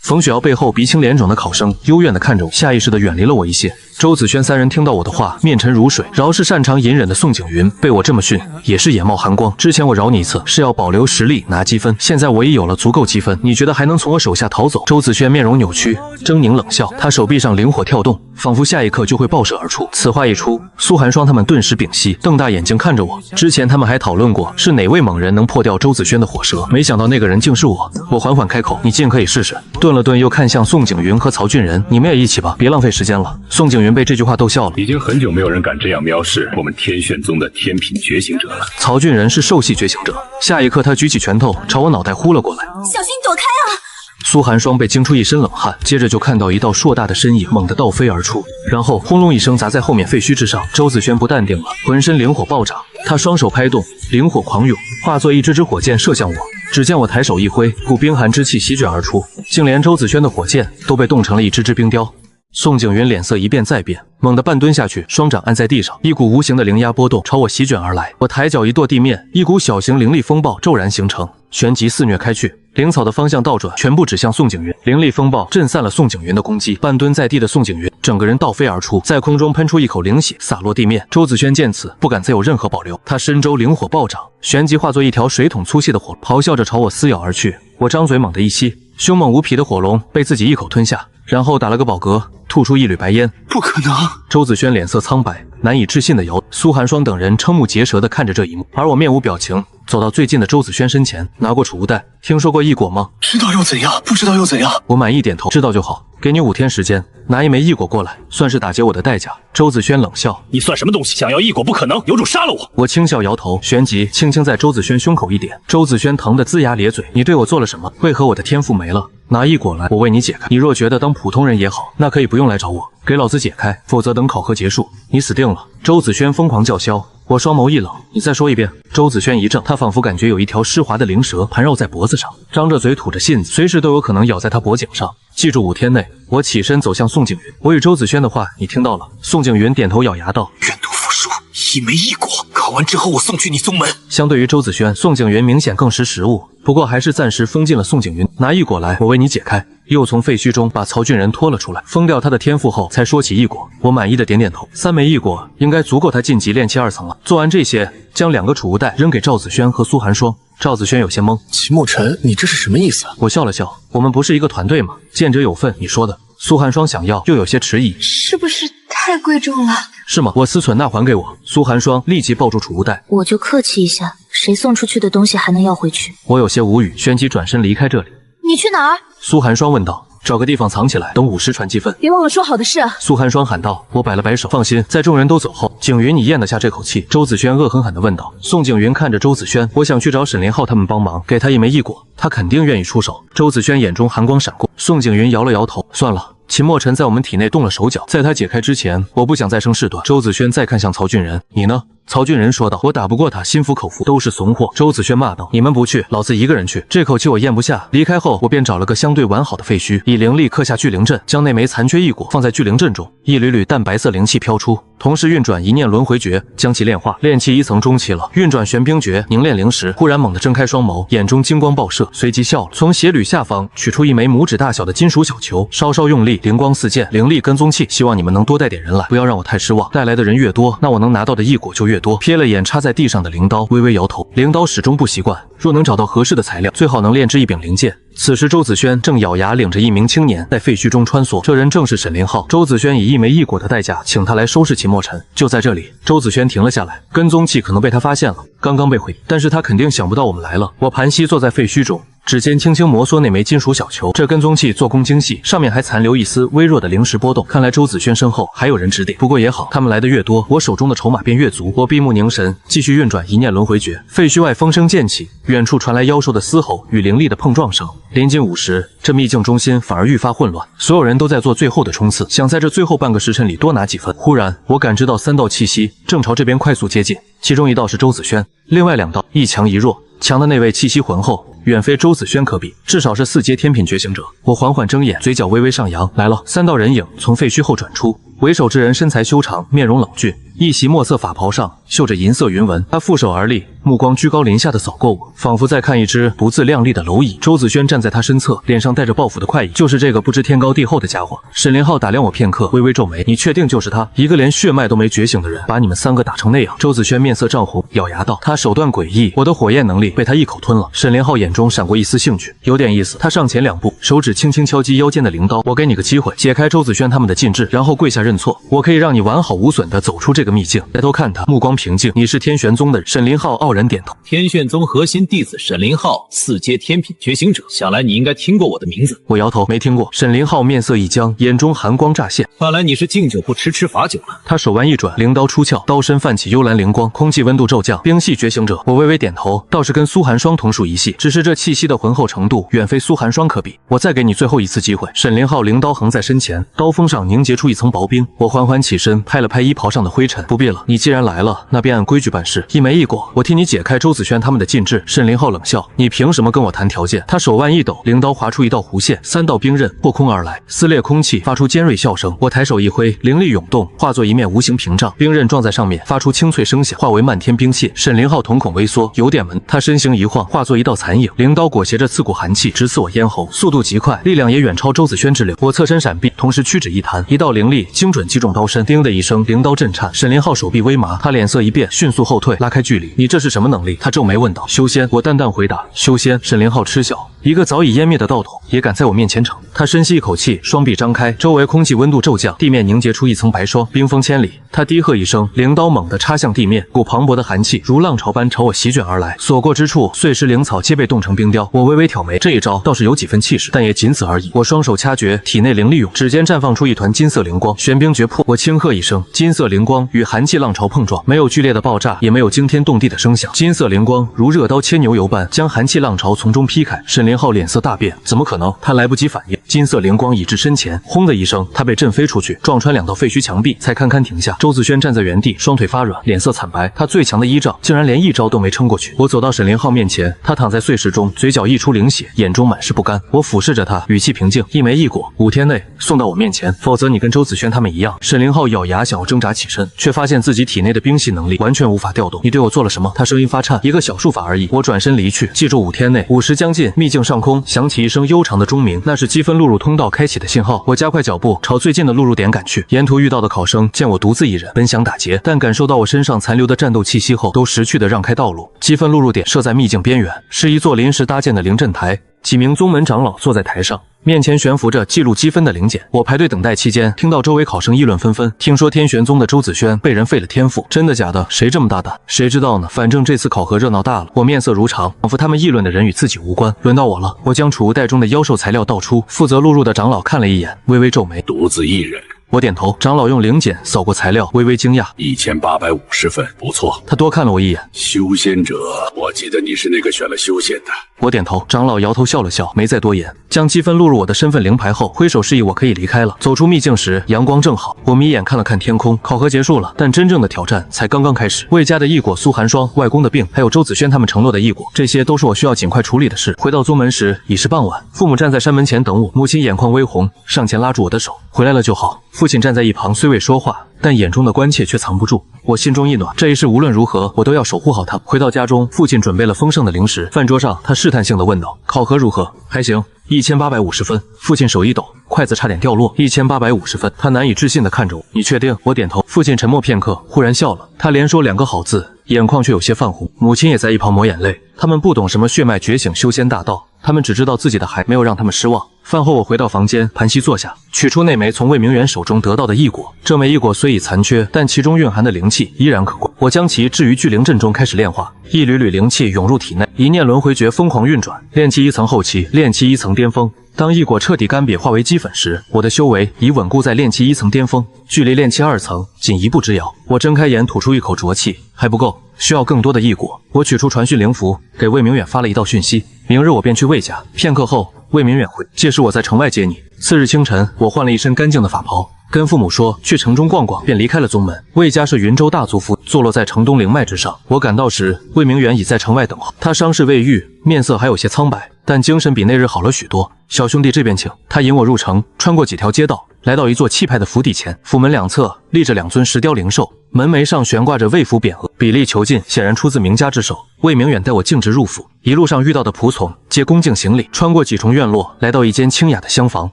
冯雪瑶背后鼻青脸肿的考生幽怨地看着我，下意识地远离了我一些。周子轩3人听到我的话，面沉如水。饶是擅长隐忍的宋景云被我这么训，也是眼冒寒光。之前我饶你一次是要保留实力拿积分，现在我已有了足够积分，你觉得还能从我手下逃走？周子轩面容扭曲，狰狞冷笑，他手臂上灵火跳动，仿佛下一刻就会爆射而出。此话一出，苏寒霜他们顿时屏息，瞪大眼睛看着我。之前他们还讨论过是哪位猛人能破掉周子轩的火蛇，没想到那个人竟是我。我缓缓开口：“你尽可以试试。”顿了顿，又看向宋景云和曹俊仁：“你们也一起吧，别浪费时间了。”宋景云被这句话逗笑了。已经很久没有人敢这样藐视我们天玄宗的天品觉醒者了。曹俊仁是兽系觉醒者，下一刻他举起拳头朝我脑袋呼了过来。小心躲开啊！苏寒霜被惊出一身冷汗，接着就看到一道硕大的身影猛地倒飞而出，然后轰隆一声砸在后面废墟之上。周子轩不淡定了，浑身灵火暴涨，他双手拍动，灵火狂涌，化作一支支火箭射向我。只见我抬手一挥，股冰寒之气席卷而出，竟连周子轩的火箭都被冻成了一支支冰雕。宋景云脸色一变再变，猛地半蹲下去，双掌按在地上，一股无形的灵压波动朝我席卷而来。我抬脚一跺地面，一股小型灵力风暴骤然形成，旋即肆虐开去。灵草的方向倒转，全部指向宋景云。灵力风暴震散了宋景云的攻击，半蹲在地的宋景云整个人倒飞而出，在空中喷出一口灵血，洒落地面。周子轩见此，不敢再有任何保留，他身周灵火暴涨，旋即化作一条水桶粗细的火，咆哮着朝我撕咬而去。我张嘴猛地一吸，凶猛无匹的火龙被自己一口吞下，然后打了个饱嗝，吐出一缕白烟。不可能！周子轩脸色苍白，难以置信的摇。苏寒霜等人瞠目结舌的看着这一幕，而我面无表情，走到最近的周子轩身前，拿过储物袋。听说过异果吗？知道又怎样？不知道又怎样？我满意点头，知道就好。给你5天时间，拿一枚异果过来，算是打劫我的代价。周子轩冷笑：“你算什么东西？想要异果不可能，有种杀了我！”我轻笑摇头，旋即轻轻在周子轩胸口一点。周子轩疼得龇牙咧嘴：“你对我做了什么？为何我的天赋没了？拿异果来，我为你解开。你若觉得当普通人也好，那可以不用来找我，给老子解开，否则等考核结束，你死定了。”周子轩疯狂叫嚣。我双眸一冷：“你再说一遍。”周子轩一怔，他仿佛感觉有一条湿滑的灵蛇盘绕在脖子上，张着嘴吐着信子，随时都有可能咬在他脖颈上。记住5天内。我起身走向宋景云，我与周子轩的话你听到了。宋景云点头咬牙道：“愿赌服输，1枚异果，考完之后我送去你宗门。”相对于周子轩，宋景云明显更识时务，不过还是暂时封禁了宋景云。拿异果来，我为你解开。又从废墟中把曹俊仁拖了出来，封掉他的天赋后，才说起异果。我满意的点点头，3枚异果应该足够他晋级炼气2层了。做完这些，将2个储物袋扔给赵子轩和苏寒霜。赵子轩有些懵：“秦墨尘，你这是什么意思？”我笑了笑：“我们不是一个团队吗？见者有份，你说的。”苏寒霜想要，又有些迟疑：“是不是太贵重了？”“是吗？”我思忖：“那还给我。”苏寒霜立即抱住储物袋：“我就客气一下，谁送出去的东西还能要回去？”我有些无语，旋即转身离开这里。“你去哪儿？”苏寒霜问道。“找个地方藏起来，等午时传积分。”“别忘了说好的事啊！”苏寒霜喊道。我摆了摆手：“放心，在众人都走后，景云你咽得下这口气？”周子轩恶狠狠地问道。宋景云看着周子轩：“我想去找沈连浩他们帮忙，给他1枚异果，他肯定愿意出手。”周子轩眼中寒光闪过。宋景云摇了摇头：“算了。”秦墨尘在我们体内动了手脚，在他解开之前，我不想再生事端。周子轩再看向曹俊仁：“你呢？”曹俊仁说道：“我打不过他，心服口服，都是怂货。”周子轩骂道：“你们不去，老子一个人去。”这口气我咽不下。离开后，我便找了个相对完好的废墟，以灵力刻下聚灵阵，将那枚残缺异果放在聚灵阵中，一缕缕淡白色灵气飘出，同时运转一念轮回诀，将其炼化。炼气1层中期了，运转玄冰诀，凝练灵石。忽然猛地睁开双眸，眼中金光爆射，随即笑了，从鞋履下方取出1枚拇指大小的金属小球，稍稍用力，灵光四溅，灵力跟踪器。希望你们能多带点人来，不要让我太失望。带来的人越多，那我能拿到的异果就越多。瞥了眼插在地上的灵刀，微微摇头。灵刀始终不习惯，若能找到合适的材料，最好能炼制一柄灵剑。此时周子轩正咬牙领着一名青年在废墟中穿梭，这人正是沈凌浩。周子轩以1枚异果的代价请他来收拾秦墨尘。就在这里，周子轩停了下来，跟踪器可能被他发现了，刚刚被毁，但是他肯定想不到我们来了。我盘膝坐在废墟中，指尖轻轻摩挲那枚金属小球，这跟踪器做工精细，上面还残留一丝微弱的灵石波动。看来周子轩身后还有人指点，不过也好，他们来的越多，我手中的筹码便越足。我闭目凝神，继续运转一念轮回诀。废墟外风声渐起，远处传来妖兽的嘶吼与灵力的碰撞声。临近午时，这秘境中心反而愈发混乱，所有人都在做最后的冲刺，想在这最后半个时辰里多拿几分。忽然，我感知到3道气息正朝这边快速接近，其中1道是周子轩，另外2道一强一弱。强的那位气息浑厚，远非周子轩可比，至少是4阶天品觉醒者。我缓缓睁眼，嘴角微微上扬，来了。3道人影从废墟后转出，为首之人身材修长，面容冷峻，一袭墨色法袍上绣着银色云纹。他负手而立，目光居高临下的扫过我，仿佛在看一只不自量力的蝼蚁。周子轩站在他身侧，脸上带着报复的快意，就是这个不知天高地厚的家伙。沈凌浩打量我片刻，微微皱眉：“你确定就是他？一个连血脉都没觉醒的人，把你们3个打成那样？”周子轩面色涨红，咬牙道：“他手段诡异，我的火焰能力被他一口吞了。”沈凌浩眼中闪过一丝兴趣，有点意思。他上前2步，手指轻轻敲击腰间的灵刀：“我给你个机会，解开周子轩他们的禁制，然后跪下认错，我可以让你完好无损的走出这个秘境。抬头看他，目光平静。你是天玄宗的人。沈林浩傲然点头。天玄宗核心弟子沈林浩，4阶天品觉醒者，想来你应该听过我的名字。我摇头，没听过。沈林浩面色一僵，眼中寒光乍现。看来你是敬酒不吃吃罚酒了。他手腕一转，灵刀出鞘，刀身泛起幽蓝灵光，空气温度骤降。冰系觉醒者，我微微点头，倒是跟苏寒霜同属一系，只是这气息的浑厚程度远非苏寒霜可比。我再给你最后一次机会。沈林浩灵刀横在身前，刀锋上凝结出一层薄冰。我缓缓起身，拍了拍衣袍上的灰尘。不必了，你既然来了，那便按规矩办事，一没一果，我替你解开周子轩他们的禁制。沈林浩冷笑，你凭什么跟我谈条件？他手腕一抖，灵刀划出一道弧线，3道冰刃破空而来，撕裂空气，发出尖锐笑声。我抬手一挥，灵力涌动，化作一面无形屏障，冰刃撞在上面，发出清脆声响，化为漫天冰屑。沈林浩瞳孔微缩，有点稳。他身形一晃，化作一道残影，灵刀裹挟着刺骨寒气，直刺我咽喉，速度极快，力量也远超周子轩之流。我侧身闪避，同时屈指一弹，一道灵力精准击中刀身，叮的一声，灵刀震颤。沈林浩手臂微麻，他脸色一变，迅速后退，拉开距离。你这是什么能力？他皱眉问道。修仙，我淡淡回答。修仙。沈林浩嗤笑，一个早已湮灭的道统也敢在我面前逞。他深吸一口气，双臂张开，周围空气温度骤降，地面凝结出一层白霜，冰封千里。他低喝一声，灵刀猛地插向地面，股磅礴的寒气如浪潮般朝我席卷而来，所过之处碎石灵草皆被冻成冰雕。我微微挑眉，这一招倒是有几分气势，但也仅此而已。我双手掐诀，体内灵力涌，指尖绽放出一团金色灵光，玄冰诀破。我轻喝一声，金色灵光与寒气浪潮碰撞，没有剧烈的爆炸，也没有惊天动地的声响，金色灵光如热刀切牛油般将寒气浪潮从中劈开。沈林浩脸色大变，怎么可能？他来不及反应，金色灵光已至身前，轰的一声，他被震飞出去，撞穿2道废墟墙壁，才堪堪停下。周子轩站在原地，双腿发软，脸色惨白，他最强的1丈竟然连1招都没撑过去。我走到沈林浩面前，他躺在碎石中，嘴角溢出灵血，眼中满是不甘。我俯视着他，语气平静，一枚一果，5天内送到我面前，否则你跟周子轩他们一样。沈林浩咬牙想要挣扎起身，却发现自己体内的冰系能力完全无法调动。你对我做了什么？他声音发颤，一个小术法而已。我转身离去，记住5天内。午时将近，秘境上空响起一声悠长的钟鸣，那是积分录入通道开启的信号。我加快脚步朝最近的录入点赶去，沿途遇到的考生见我独自一人，本想打劫，但感受到我身上残留的战斗气息后，都识趣的让开道路。积分录入点设在秘境边缘，是一座临时搭建的灵阵台，几名宗门长老坐在台上，面前悬浮着记录积分的灵简。我排队等待期间，听到周围考生议论纷纷，听说天玄宗的周子轩被人废了天赋，真的假的？谁这么大胆？谁知道呢？反正这次考核热闹大了。我面色如常，仿佛他们议论的人与自己无关。轮到我了，我将储物袋中的妖兽材料倒出，负责录入的长老看了一眼，微微皱眉。独自一人。我点头，长老用灵简扫过材料，微微惊讶，1850分，不错。他多看了我一眼。修仙者，我记得你是那个选了修仙的。我点头，长老摇头笑了笑，没再多言，将积分录入我的身份灵牌后，挥手示意我可以离开了。走出秘境时，阳光正好，我眯眼看了看天空。考核结束了，但真正的挑战才刚刚开始。魏家的异果苏寒霜，外公的病，还有周子轩他们承诺的异果，这些都是我需要尽快处理的事。回到宗门时已是傍晚，父母站在山门前等我，母亲眼眶微红，上前拉住我的手，回来了就好。父亲站在一旁，虽未说话，但眼中的关切却藏不住。我心中一暖，这一世无论如何，我都要守护好他。回到家中，父亲准备了丰盛的零食，饭桌上，他试探性地问道：“考核如何？”“还行，1850分。”父亲手一抖，筷子差点掉落。1850分，他难以置信地看着我。“你确定？”我点头。父亲沉默片刻，忽然笑了。他连说2个好字，眼眶却有些泛红。母亲也在一旁抹眼泪。他们不懂什么血脉觉醒修仙大道，他们只知道自己的孩没有让他们失望。饭后我回到房间，盘膝坐下，取出那枚从魏明远手中得到的异果。这枚异果虽已残缺，但其中蕴含的灵气依然可观。我将其置于聚灵阵中，开始炼化。一缕缕灵气涌入体内，一念轮回诀疯狂运转，炼气1层后期，炼气1层巅峰。当异果彻底干瘪化为齑粉时，我的修为已稳固在炼气1层巅峰，距离炼气2层仅1步之遥。我睁开眼，吐出一口浊气，还不够，需要更多的异果。我取出传讯灵符，给魏明远发了一道讯息：明日我便去魏家。片刻后，魏明远回，届时我在城外接你。次日清晨，我换了一身干净的法袍，跟父母说去城中逛逛，便离开了宗门。魏家是云州大族府，坐落在城东灵脉之上。我赶到时，魏明远已在城外等候。他伤势未愈，面色还有些苍白，但精神比那日好了许多。小兄弟这边请。他引我入城，穿过几条街道，来到一座气派的府邸前。府门两侧立着2尊石雕灵兽，门楣上悬挂着魏府匾额，比例遒劲，显然出自名家之手。魏明远带我径直入府，一路上遇到的仆从皆恭敬行礼。穿过几重院落，来到一间清雅的厢房，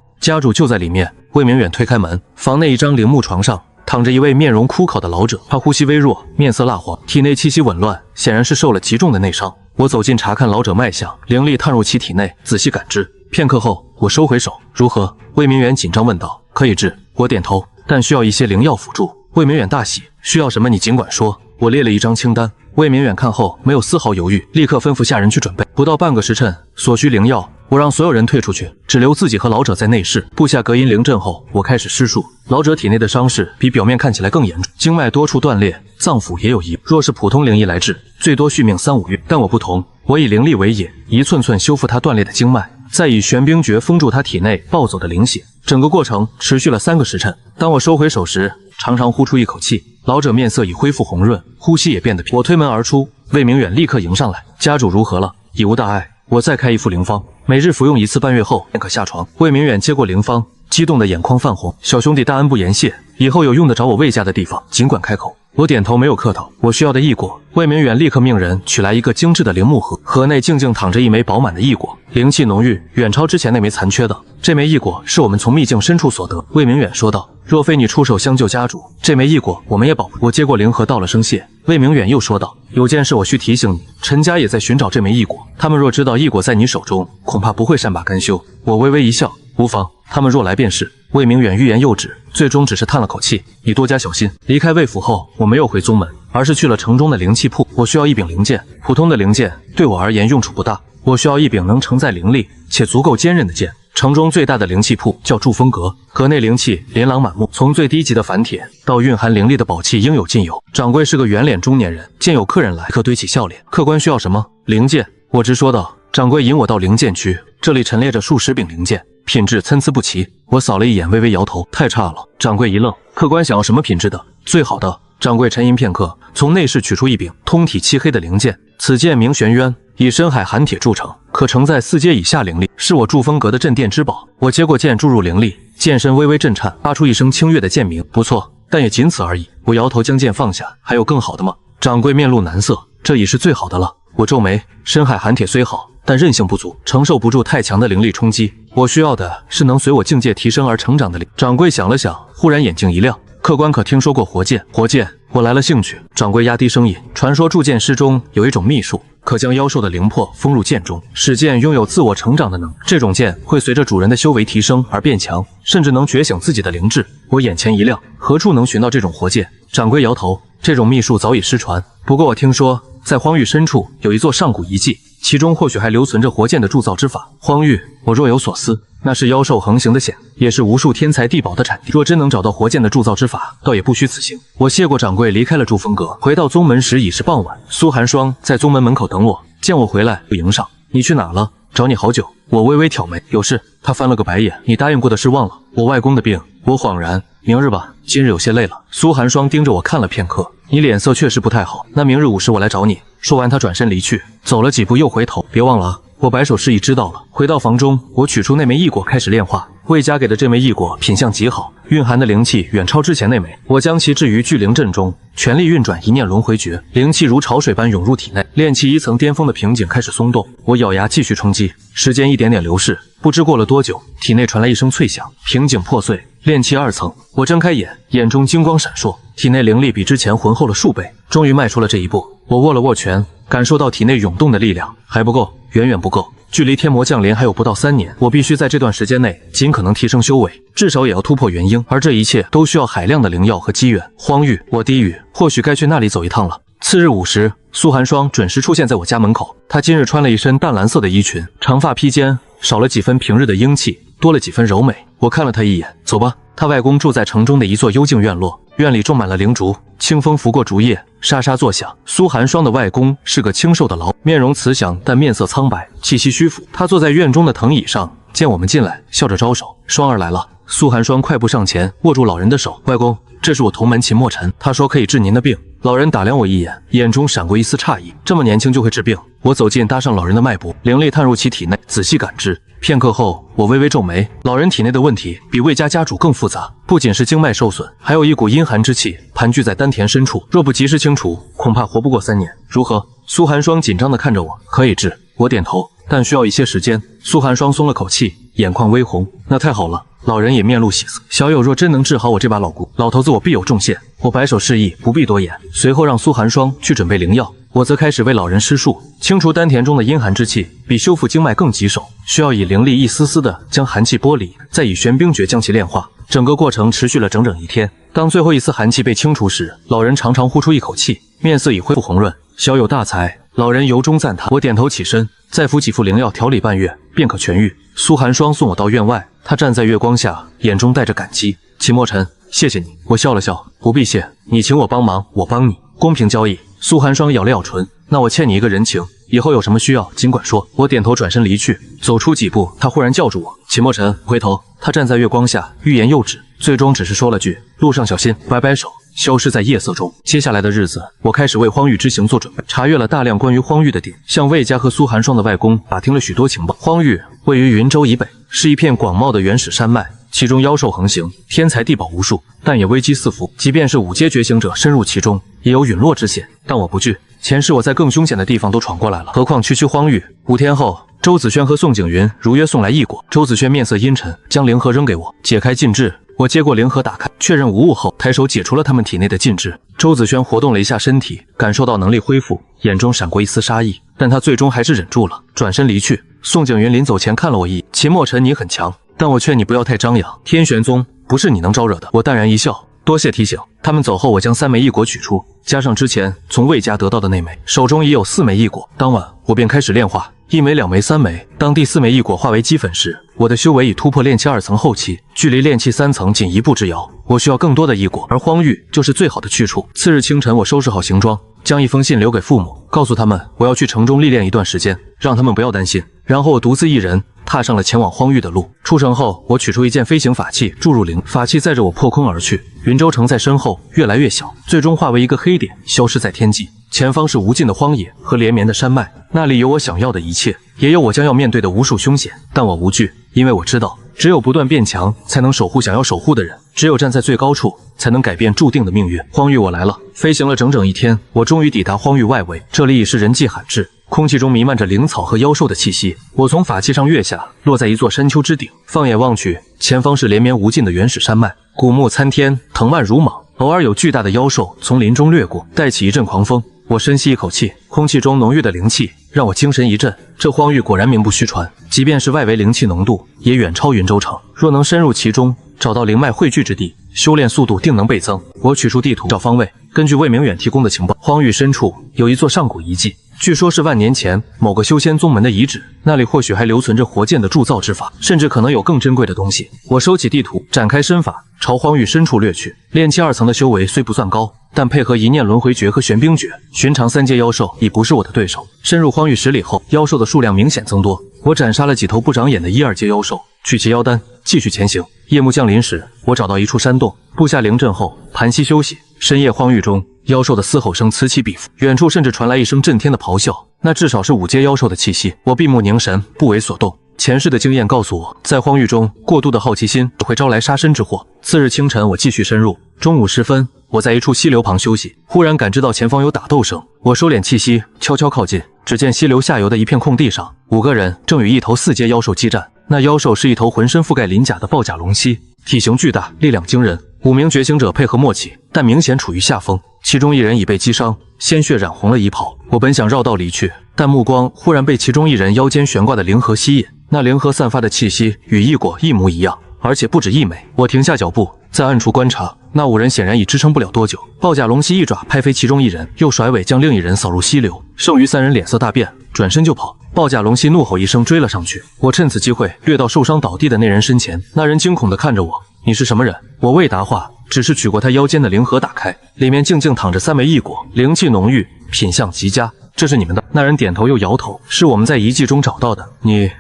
家主就在里面。魏明远推开门，房内一张陵木床上躺着一位面容枯槁的老者，他呼吸微弱，面色蜡黄，体内气息紊乱，显然是受了极重的内伤。我走近查看老者脉象，灵力探入其体内，仔细感知。片刻后，我收回手。如何？魏明远紧张问道。可以治。我点头。但需要一些灵药辅助。魏明远大喜，需要什么你尽管说。我列了一张清单，魏明远看后没有丝毫犹豫，立刻吩咐下人去准备。不到半个时辰，所需灵药我让所有人退出去，只留自己和老者在内室布下隔音灵阵后，我开始施术。老者体内的伤势比表面看起来更严重，经脉多处断裂，脏腑也有异。若是普通灵医来治，最多续命3、5月，但我不同，我以灵力为引，一寸寸修复他断裂的经脉，再以玄冰诀封住他体内暴走的灵血。整个过程持续了3个时辰。当我收回手时，长长呼出一口气，老者面色已恢复红润，呼吸也变得平。我推门而出，魏明远立刻迎上来：“家主如何了？”“已无大碍，我再开一副灵方，每日服用1次，半月后便可下床。”魏明远接过灵方，激动的眼眶泛红：“小兄弟大恩不言谢，以后有用得着我魏家的地方，尽管开口。”我点头没有客套，我需要的异果。魏明远立刻命人取来一个精致的灵木盒，盒内静静躺着一枚饱满的异果，灵气浓郁，远超之前那枚残缺的。这枚异果是我们从秘境深处所得。魏明远说道：“若非你出手相救家主，这枚异果我们也保不住。”我接过灵盒道了声谢。魏明远又说道：“有件事我需提醒你，陈家也在寻找这枚异果，他们若知道异果在你手中，恐怕不会善罢甘休。”我微微一笑：“无妨，他们若来便是。”魏明远欲言又止，最终只是叹了口气：“你多加小心。”离开魏府后，我没有回宗门，而是去了城中的灵气铺。我需要一柄灵剑，普通的灵剑对我而言用处不大，我需要一柄能承载灵力且足够坚韧的剑。城中最大的灵气铺叫祝风阁，阁内灵气琳琅满目，从最低级的凡铁到蕴含灵力的宝器应有尽有。掌柜是个圆脸中年人，见有客人来，立刻堆起笑脸：“客官需要什么？”“灵剑。”我直说道。掌柜引我到灵剑区，这里陈列着数十柄灵剑，品质参差不齐。我扫了一眼，微微摇头：“太差了。”掌柜一愣：“客官想要什么品质的？”“最好的。”掌柜沉吟片刻，从内室取出一柄通体漆黑的灵剑，此剑名玄渊，以深海寒铁铸成，可承载4阶以下灵力，是我祝风阁的镇店之宝。我接过剑，注入灵力，剑身微微震颤，发出一声清越的剑鸣：“不错，但也仅此而已。”我摇头将剑放下：“还有更好的吗？”掌柜面露难色：“这已是最好的了。”我皱眉：“深海寒铁虽好，但韧性不足，承受不住太强的灵力冲击。我需要的是能随我境界提升而成长的灵。”掌柜想了想，忽然眼睛一亮：“客官可听说过活剑？”“活剑？”我来了兴趣。掌柜压低声音：“传说铸剑师中有一种秘术，可将妖兽的灵魄封入剑中，使剑拥有自我成长的能力。这种剑会随着主人的修为提升而变强，甚至能觉醒自己的灵智。”我眼前一亮：“何处能寻到这种活剑？”掌柜摇头：“这种秘术早已失传，不过我听说在荒域深处有一座上古遗迹，其中或许还留存着活剑的铸造之法。荒域，我若有所思，那是妖兽横行的险，也是无数天才地宝的产地。若真能找到活剑的铸造之法，倒也不虚此行。”我谢过掌柜，离开了祝风阁。回到宗门时已是傍晚，苏寒霜在宗门门口等我，见我回来就迎上：“你去哪了？找你好久。”我微微挑眉：“有事。”他翻了个白眼：“你答应过的事忘了？”“我外公的病。”我恍然：“明日吧，今日有些累了。”苏寒霜盯着我看了片刻：“你脸色确实不太好，那明日午时我来找你。”说完他转身离去，走了几步又回头：“别忘了啊。”我摆手示意知道了。回到房中，我取出那枚异果开始炼化。魏家给的这枚异果品相极好，蕴含的灵气远超之前那枚。我将其置于聚灵阵中，全力运转一念轮回诀，灵气如潮水般涌入体内，炼气1层巅峰的瓶颈开始松动。我咬牙继续冲击，时间一点点流逝，不知过了多久，体内传来一声脆响，瓶颈破碎，炼气2层。我睁开眼，眼中金光闪烁，体内灵力比之前浑厚了数倍，终于迈出了这一步。我握了握拳，感受到体内涌动的力量，还不够，远远不够。距离天魔降临还有不到3年，我必须在这段时间内尽可能提升修为，至少也要突破元婴，而这一切都需要海量的灵药和机缘。荒域，我低语，或许该去那里走一趟了。次日午时，苏寒霜准时出现在我家门口。她今日穿了一身淡蓝色的衣裙，长发披肩，少了几分平日的英气，多了几分柔美。我看了她一眼，走吧。她外公住在城中的一座幽静院落，院里种满了灵竹，清风拂过竹叶，沙沙作响。苏寒霜的外公是个清瘦的老，面容慈祥，但面色苍白，气息虚浮。他坐在院中的藤椅上，见我们进来，笑着招手：“霜儿来了。”苏寒霜快步上前，握住老人的手：“外公，这是我同门秦墨尘，他说可以治您的病。”老人打量我一眼，眼中闪过一丝诧异：“这么年轻就会治病？”我走近，搭上老人的脉搏，灵力探入其体内，仔细感知。片刻后，我微微皱眉，老人体内的问题比魏家家主更复杂，不仅是经脉受损，还有一股阴寒之气盘踞在丹田深处，若不及时清除，恐怕活不过3年。如何？苏寒霜紧张地看着我：“可以治。”我点头，但需要一些时间。苏寒霜松了口气，眼眶微红：“那太好了。”老人也面露喜色：“小友若真能治好我这把老骨，老头子我必有重谢。”我摆手示意不必多言，随后让苏寒霜去准备灵药。我则开始为老人施术，清除丹田中的阴寒之气，比修复经脉更棘手，需要以灵力一丝丝的将寒气剥离，再以玄冰诀将其炼化。整个过程持续了整整1天。当最后一丝寒气被清除时，老人长长呼出一口气，面色已恢复红润，小有大才。老人由衷赞叹。我点头起身，再服几副灵药调理半月，便可痊愈。苏寒霜送我到院外，他站在月光下，眼中带着感激。秦墨尘，谢谢你。我笑了笑，不必谢，你请我帮忙，我帮你，公平交易。苏寒霜咬了咬唇，那我欠你一个人情，以后有什么需要尽管说。我点头转身离去，走出几步，他忽然叫住我，秦墨尘，回头。他站在月光下，欲言又止，最终只是说了句路上小心，摆摆手，消失在夜色中。接下来的日子，我开始为荒域之行做准备，查阅了大量关于荒域的点，向魏家和苏寒霜的外公打听了许多情报。荒域位于云州以北，是一片广袤的原始山脉，其中妖兽横行，天材地宝无数，但也危机四伏。即便是5阶觉醒者深入其中，也有陨落之险。但我不惧，前世我在更凶险的地方都闯过来了，何况区荒域。5天后，周子轩和宋景云如约送来异果。周子轩面色阴沉，将灵盒扔给我，解开禁制。我接过灵盒打开，确认无误后，抬手解除了他们体内的禁制。周子轩活动了一下身体，感受到能力恢复，眼中闪过一丝杀意，但他最终还是忍住了，转身离去。宋景云临走前看了我一眼，秦墨尘，你很强，但我劝你不要太张扬，天玄宗不是你能招惹的。我淡然一笑，多谢提醒。他们走后，我将3枚异果取出，加上之前从魏家得到的那枚，手中已有4枚异果。当晚我便开始炼化，1枚、2枚、3枚。当第4枚异果化为齑粉时，我的修为已突破炼气2层后期，距离炼气3层仅1步之遥。我需要更多的异果，而荒域就是最好的去处。次日清晨，我收拾好行装，将一封信留给父母，告诉他们我要去城中历练一段时间，让他们不要担心。然后我独自一人踏上了前往荒域的路。出城后，我取出一件飞行法器注入灵，法器载着我破空而去。云州城在身后越来越小，最终化为一个黑点，消失在天际。前方是无尽的荒野和连绵的山脉，那里有我想要的一切，也有我将要面对的无数凶险。但我无惧，因为我知道，只有不断变强，才能守护想要守护的人；只有站在最高处，才能改变注定的命运。荒域我来了，飞行了整整1天，我终于抵达荒域外围。这里已是人迹罕至，空气中弥漫着灵草和妖兽的气息。我从法器上跃下，落在一座山丘之顶，放眼望去，前方是连绵无尽的原始山脉，古木参天，藤蔓如莽，偶尔有巨大的妖兽从林中掠过，带起一阵狂风。我深吸一口气，空气中浓郁的灵气让我精神一振。这荒域果然名不虚传，即便是外围灵气浓度，也远超云州城。若能深入其中，找到灵脉汇聚之地，修炼速度定能倍增。我取出地图找方位，根据魏明远提供的情报，荒域深处有一座上古遗迹，据说是万年前某个修仙宗门的遗址，那里或许还留存着活剑的铸造之法，甚至可能有更珍贵的东西。我收起地图，展开身法，朝荒域深处掠去。炼气2层的修为虽不算高，但配合一念轮回诀和玄冰诀，寻常3阶妖兽已不是我的对手。深入荒域10里后，妖兽的数量明显增多，我斩杀了几头不长眼的1、2阶妖兽，取其妖丹，继续前行。夜幕降临时，我找到一处山洞，布下灵阵后盘膝休息。深夜荒域中，妖兽的嘶吼声此起彼伏，远处甚至传来一声震天的咆哮，那至少是5阶妖兽的气息。我闭目凝神，不为所动。前世的经验告诉我，在荒域中过度的好奇心只会招来杀身之祸。次日清晨，我继续深入。中午时分，我在一处溪流旁休息，忽然感知到前方有打斗声。我收敛气息，悄悄靠近，只见溪流下游的一片空地上，5个人正与一头4阶妖兽激战。那妖兽是一头浑身覆盖鳞甲的豹甲龙蜥，体型巨大，力量惊人。5名觉醒者配合默契，但明显处于下风。其中1人已被击伤，鲜血染红了衣袍。我本想绕道离去，但目光忽然被其中1人腰间悬挂的灵盒吸引。那灵盒散发的气息与异果一模一样，而且不止1枚。我停下脚步，在暗处观察。那5人显然已支撑不了多久。豹甲龙蜥一爪拍飞其中1人，又甩尾将另1人扫入溪流。剩余3人脸色大变，转身就跑。豹甲龙蜥怒吼一声追了上去。我趁此机会掠到受伤倒地的那人身前。那人惊恐地看着我，你是什么人？我未答话，只是取过他腰间的灵盒打开，里面静静躺着3枚异果，灵气浓郁，品相极佳。这是你们的？那人点头又摇头，是我们在遗迹中找到的。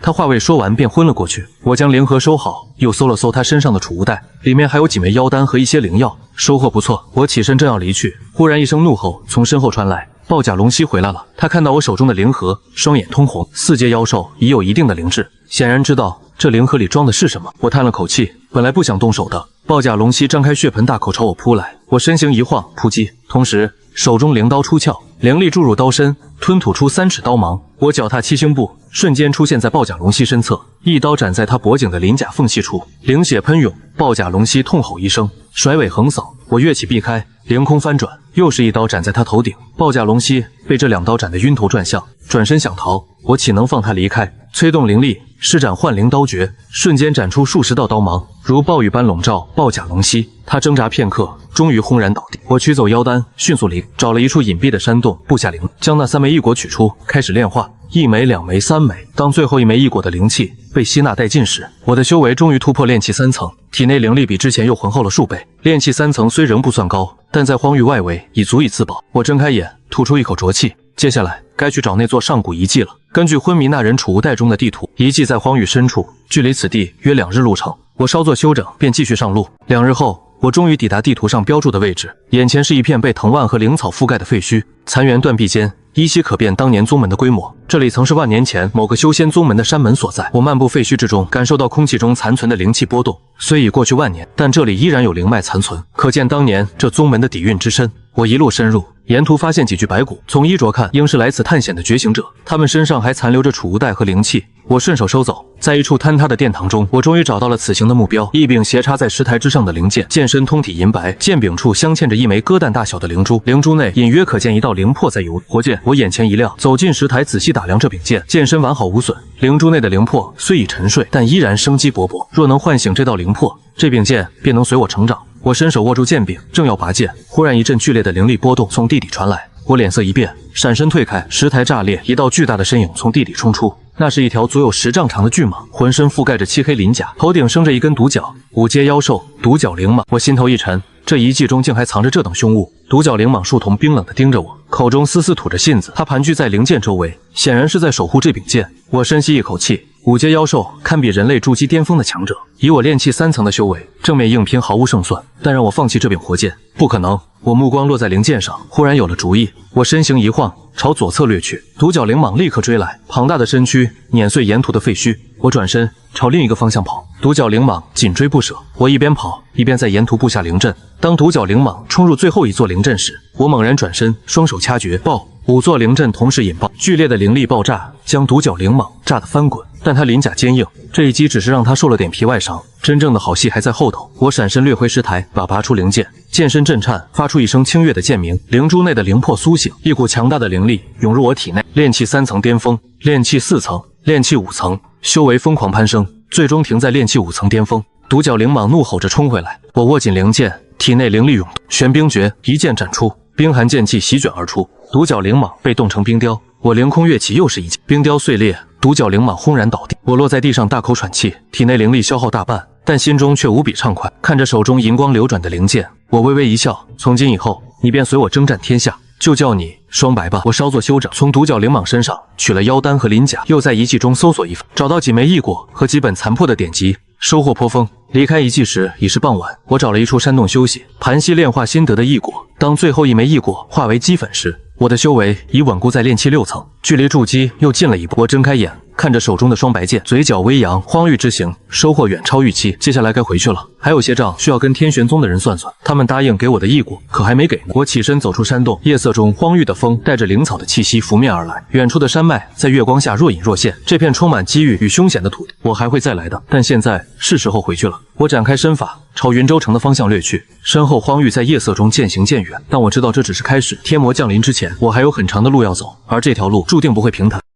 他话未说完便昏了过去。我将灵盒收好，又搜了搜他身上的储物袋，里面还有几枚妖丹和一些灵药，收获不错。我起身正要离去，忽然一声怒吼从身后传来，豹甲龙蜥回来了。他看到我手中的灵盒，双眼通红。4阶妖兽已有一定的灵智，显然知道这灵盒里装的是什么。我叹了口气，本来不想动手的。豹甲龙蜥张开血盆大口朝我扑来，我身形一晃，扑击，同时手中灵刀出鞘，灵力注入刀身，吞吐出3尺刀芒。我脚踏7星步，瞬间出现在豹甲龙蜥身侧，一刀斩在他脖颈的鳞甲缝隙处，灵血喷涌。豹甲龙蜥痛吼一声，甩尾横扫，我跃起避开，凌空翻转，又是一刀斩在他头顶。报价龙息被这2刀斩得晕头转向，转身想逃，我岂能放他离开？催动灵力，施展幻灵刀诀，瞬间斩出数十道刀芒，如暴雨般笼罩报甲龙息。他挣扎片刻，终于轰然倒地。我取走妖丹，迅速离，找了一处隐蔽的山洞，布下灵，将那3枚异果取出，开始炼化。1枚、2枚、3枚。当最后1枚异果的灵气被吸纳殆尽时，我的修为终于突破炼气3层，体内灵力比之前又浑厚了数倍。炼气3层虽仍不算高，但在荒域外围已足以自保。我睁开眼，吐出一口浊气。接下来该去找那座上古遗迹了。根据昏迷那人储物袋中的地图，遗迹在荒域深处，距离此地约2日路程。我稍作休整，便继续上路。2日后，我终于抵达地图上标注的位置，眼前是一片被藤蔓和灵草覆盖的废墟，残垣断壁间依稀可辨当年宗门的规模。这里曾是万年前某个修仙宗门的山门所在。我漫步废墟之中，感受到空气中残存的灵气波动。虽已过去万年，但这里依然有灵脉残存，可见当年这宗门的底蕴之深。我一路深入，沿途发现几具白骨，从衣着看，应是来此探险的觉醒者。他们身上还残留着储物袋和灵气，我顺手收走。在一处坍塌的殿堂中，我终于找到了此行的目标，一柄斜插在石台之上的灵剑，剑身通体银白，剑柄处镶嵌着1枚鸽蛋大小的灵珠，灵珠内隐约可见一道灵魄在游活剑。我眼前一亮，走进石台，仔细打量这柄剑，剑身完好无损，灵珠内的灵魄虽已沉睡，但依然生机勃勃。若能唤醒这道灵魄，这柄剑便能随我成长。我伸手握住剑柄，正要拔剑，忽然一阵剧烈的灵力波动从地底传来，我脸色一变，闪身退开，石台炸裂，一道巨大的身影从地底冲出。那是一条足有10丈长的巨蟒，浑身覆盖着漆黑鳞甲，头顶生着一根独角，5阶妖兽独角灵蟒。我心头一沉，这遗迹中竟还藏着这等凶物。独角灵蟒树瞳冰冷地盯着我，口中丝丝吐着信子。它盘踞在灵剑周围，显然是在守护这柄剑。我深吸一口气，5阶妖兽堪比人类筑基巅峰的强者，以我炼气3层的修为，正面硬拼毫无胜算。但让我放弃这柄活剑，不可能。我目光落在灵剑上，忽然有了主意。我身形一晃，朝左侧掠去，独角灵蟒立刻追来，庞大的身躯碾碎沿途的废墟。我转身朝另一个方向跑，独角灵蟒紧追不舍。我一边跑一边在沿途布下灵阵。当独角灵蟒冲入最后一座灵阵时，我猛然转身，双手掐诀，爆！5座灵阵同时引爆，剧烈的灵力爆炸将独角灵蟒炸得翻滚。但它鳞甲坚硬，这一击只是让它受了点皮外伤，真正的好戏还在后头。我闪身掠回石台，拔出灵剑，剑身震颤，发出一声清越的剑鸣。灵珠内的灵魄苏醒，一股强大的灵力涌入我体内。炼气3层巅峰，炼气4层，炼气5层，修为疯狂攀升，最终停在炼气5层巅峰。独角灵蟒怒吼着冲回来，我握紧灵剑，体内灵力涌动，玄冰诀一剑斩出，冰寒剑气席卷而出，独角灵蟒被冻成冰雕。我凌空跃起，又是一剑，冰雕碎裂，独角灵蟒轰然倒地。我落在地上，大口喘气，体内灵力消耗大半，但心中却无比畅快。看着手中银光流转的灵剑，我微微一笑。从今以后，你便随我征战天下，就叫你双白吧。我稍作休整，从独角灵蟒身上取了妖丹和鳞甲，又在遗迹中搜索一番，找到几枚异果和几本残破的典籍，收获颇丰。离开遗迹时已是傍晚，我找了一处山洞休息，盘膝炼化新得的异果。当最后1枚异果化为齑粉时，我的修为已稳固在炼气6层，距离筑基又近了一步。我睁开眼，看着手中的双白剑，嘴角微扬。荒域之行收获远超预期，接下来该回去了。还有些账需要跟天玄宗的人算算，他们答应给我的异果，可还没给呢。我起身走出山洞，夜色中荒域的风带着灵草的气息拂面而来，远处的山脉在月光下若隐若现。这片充满机遇与凶险的土地，我还会再来的，但现在是时候回去了。我展开身法，朝云州城的方向掠去，身后荒域在夜色中渐行渐远，但我知道这只是开始。天魔降临之前，我还有很长的路要走，而这条路注定不会平坦。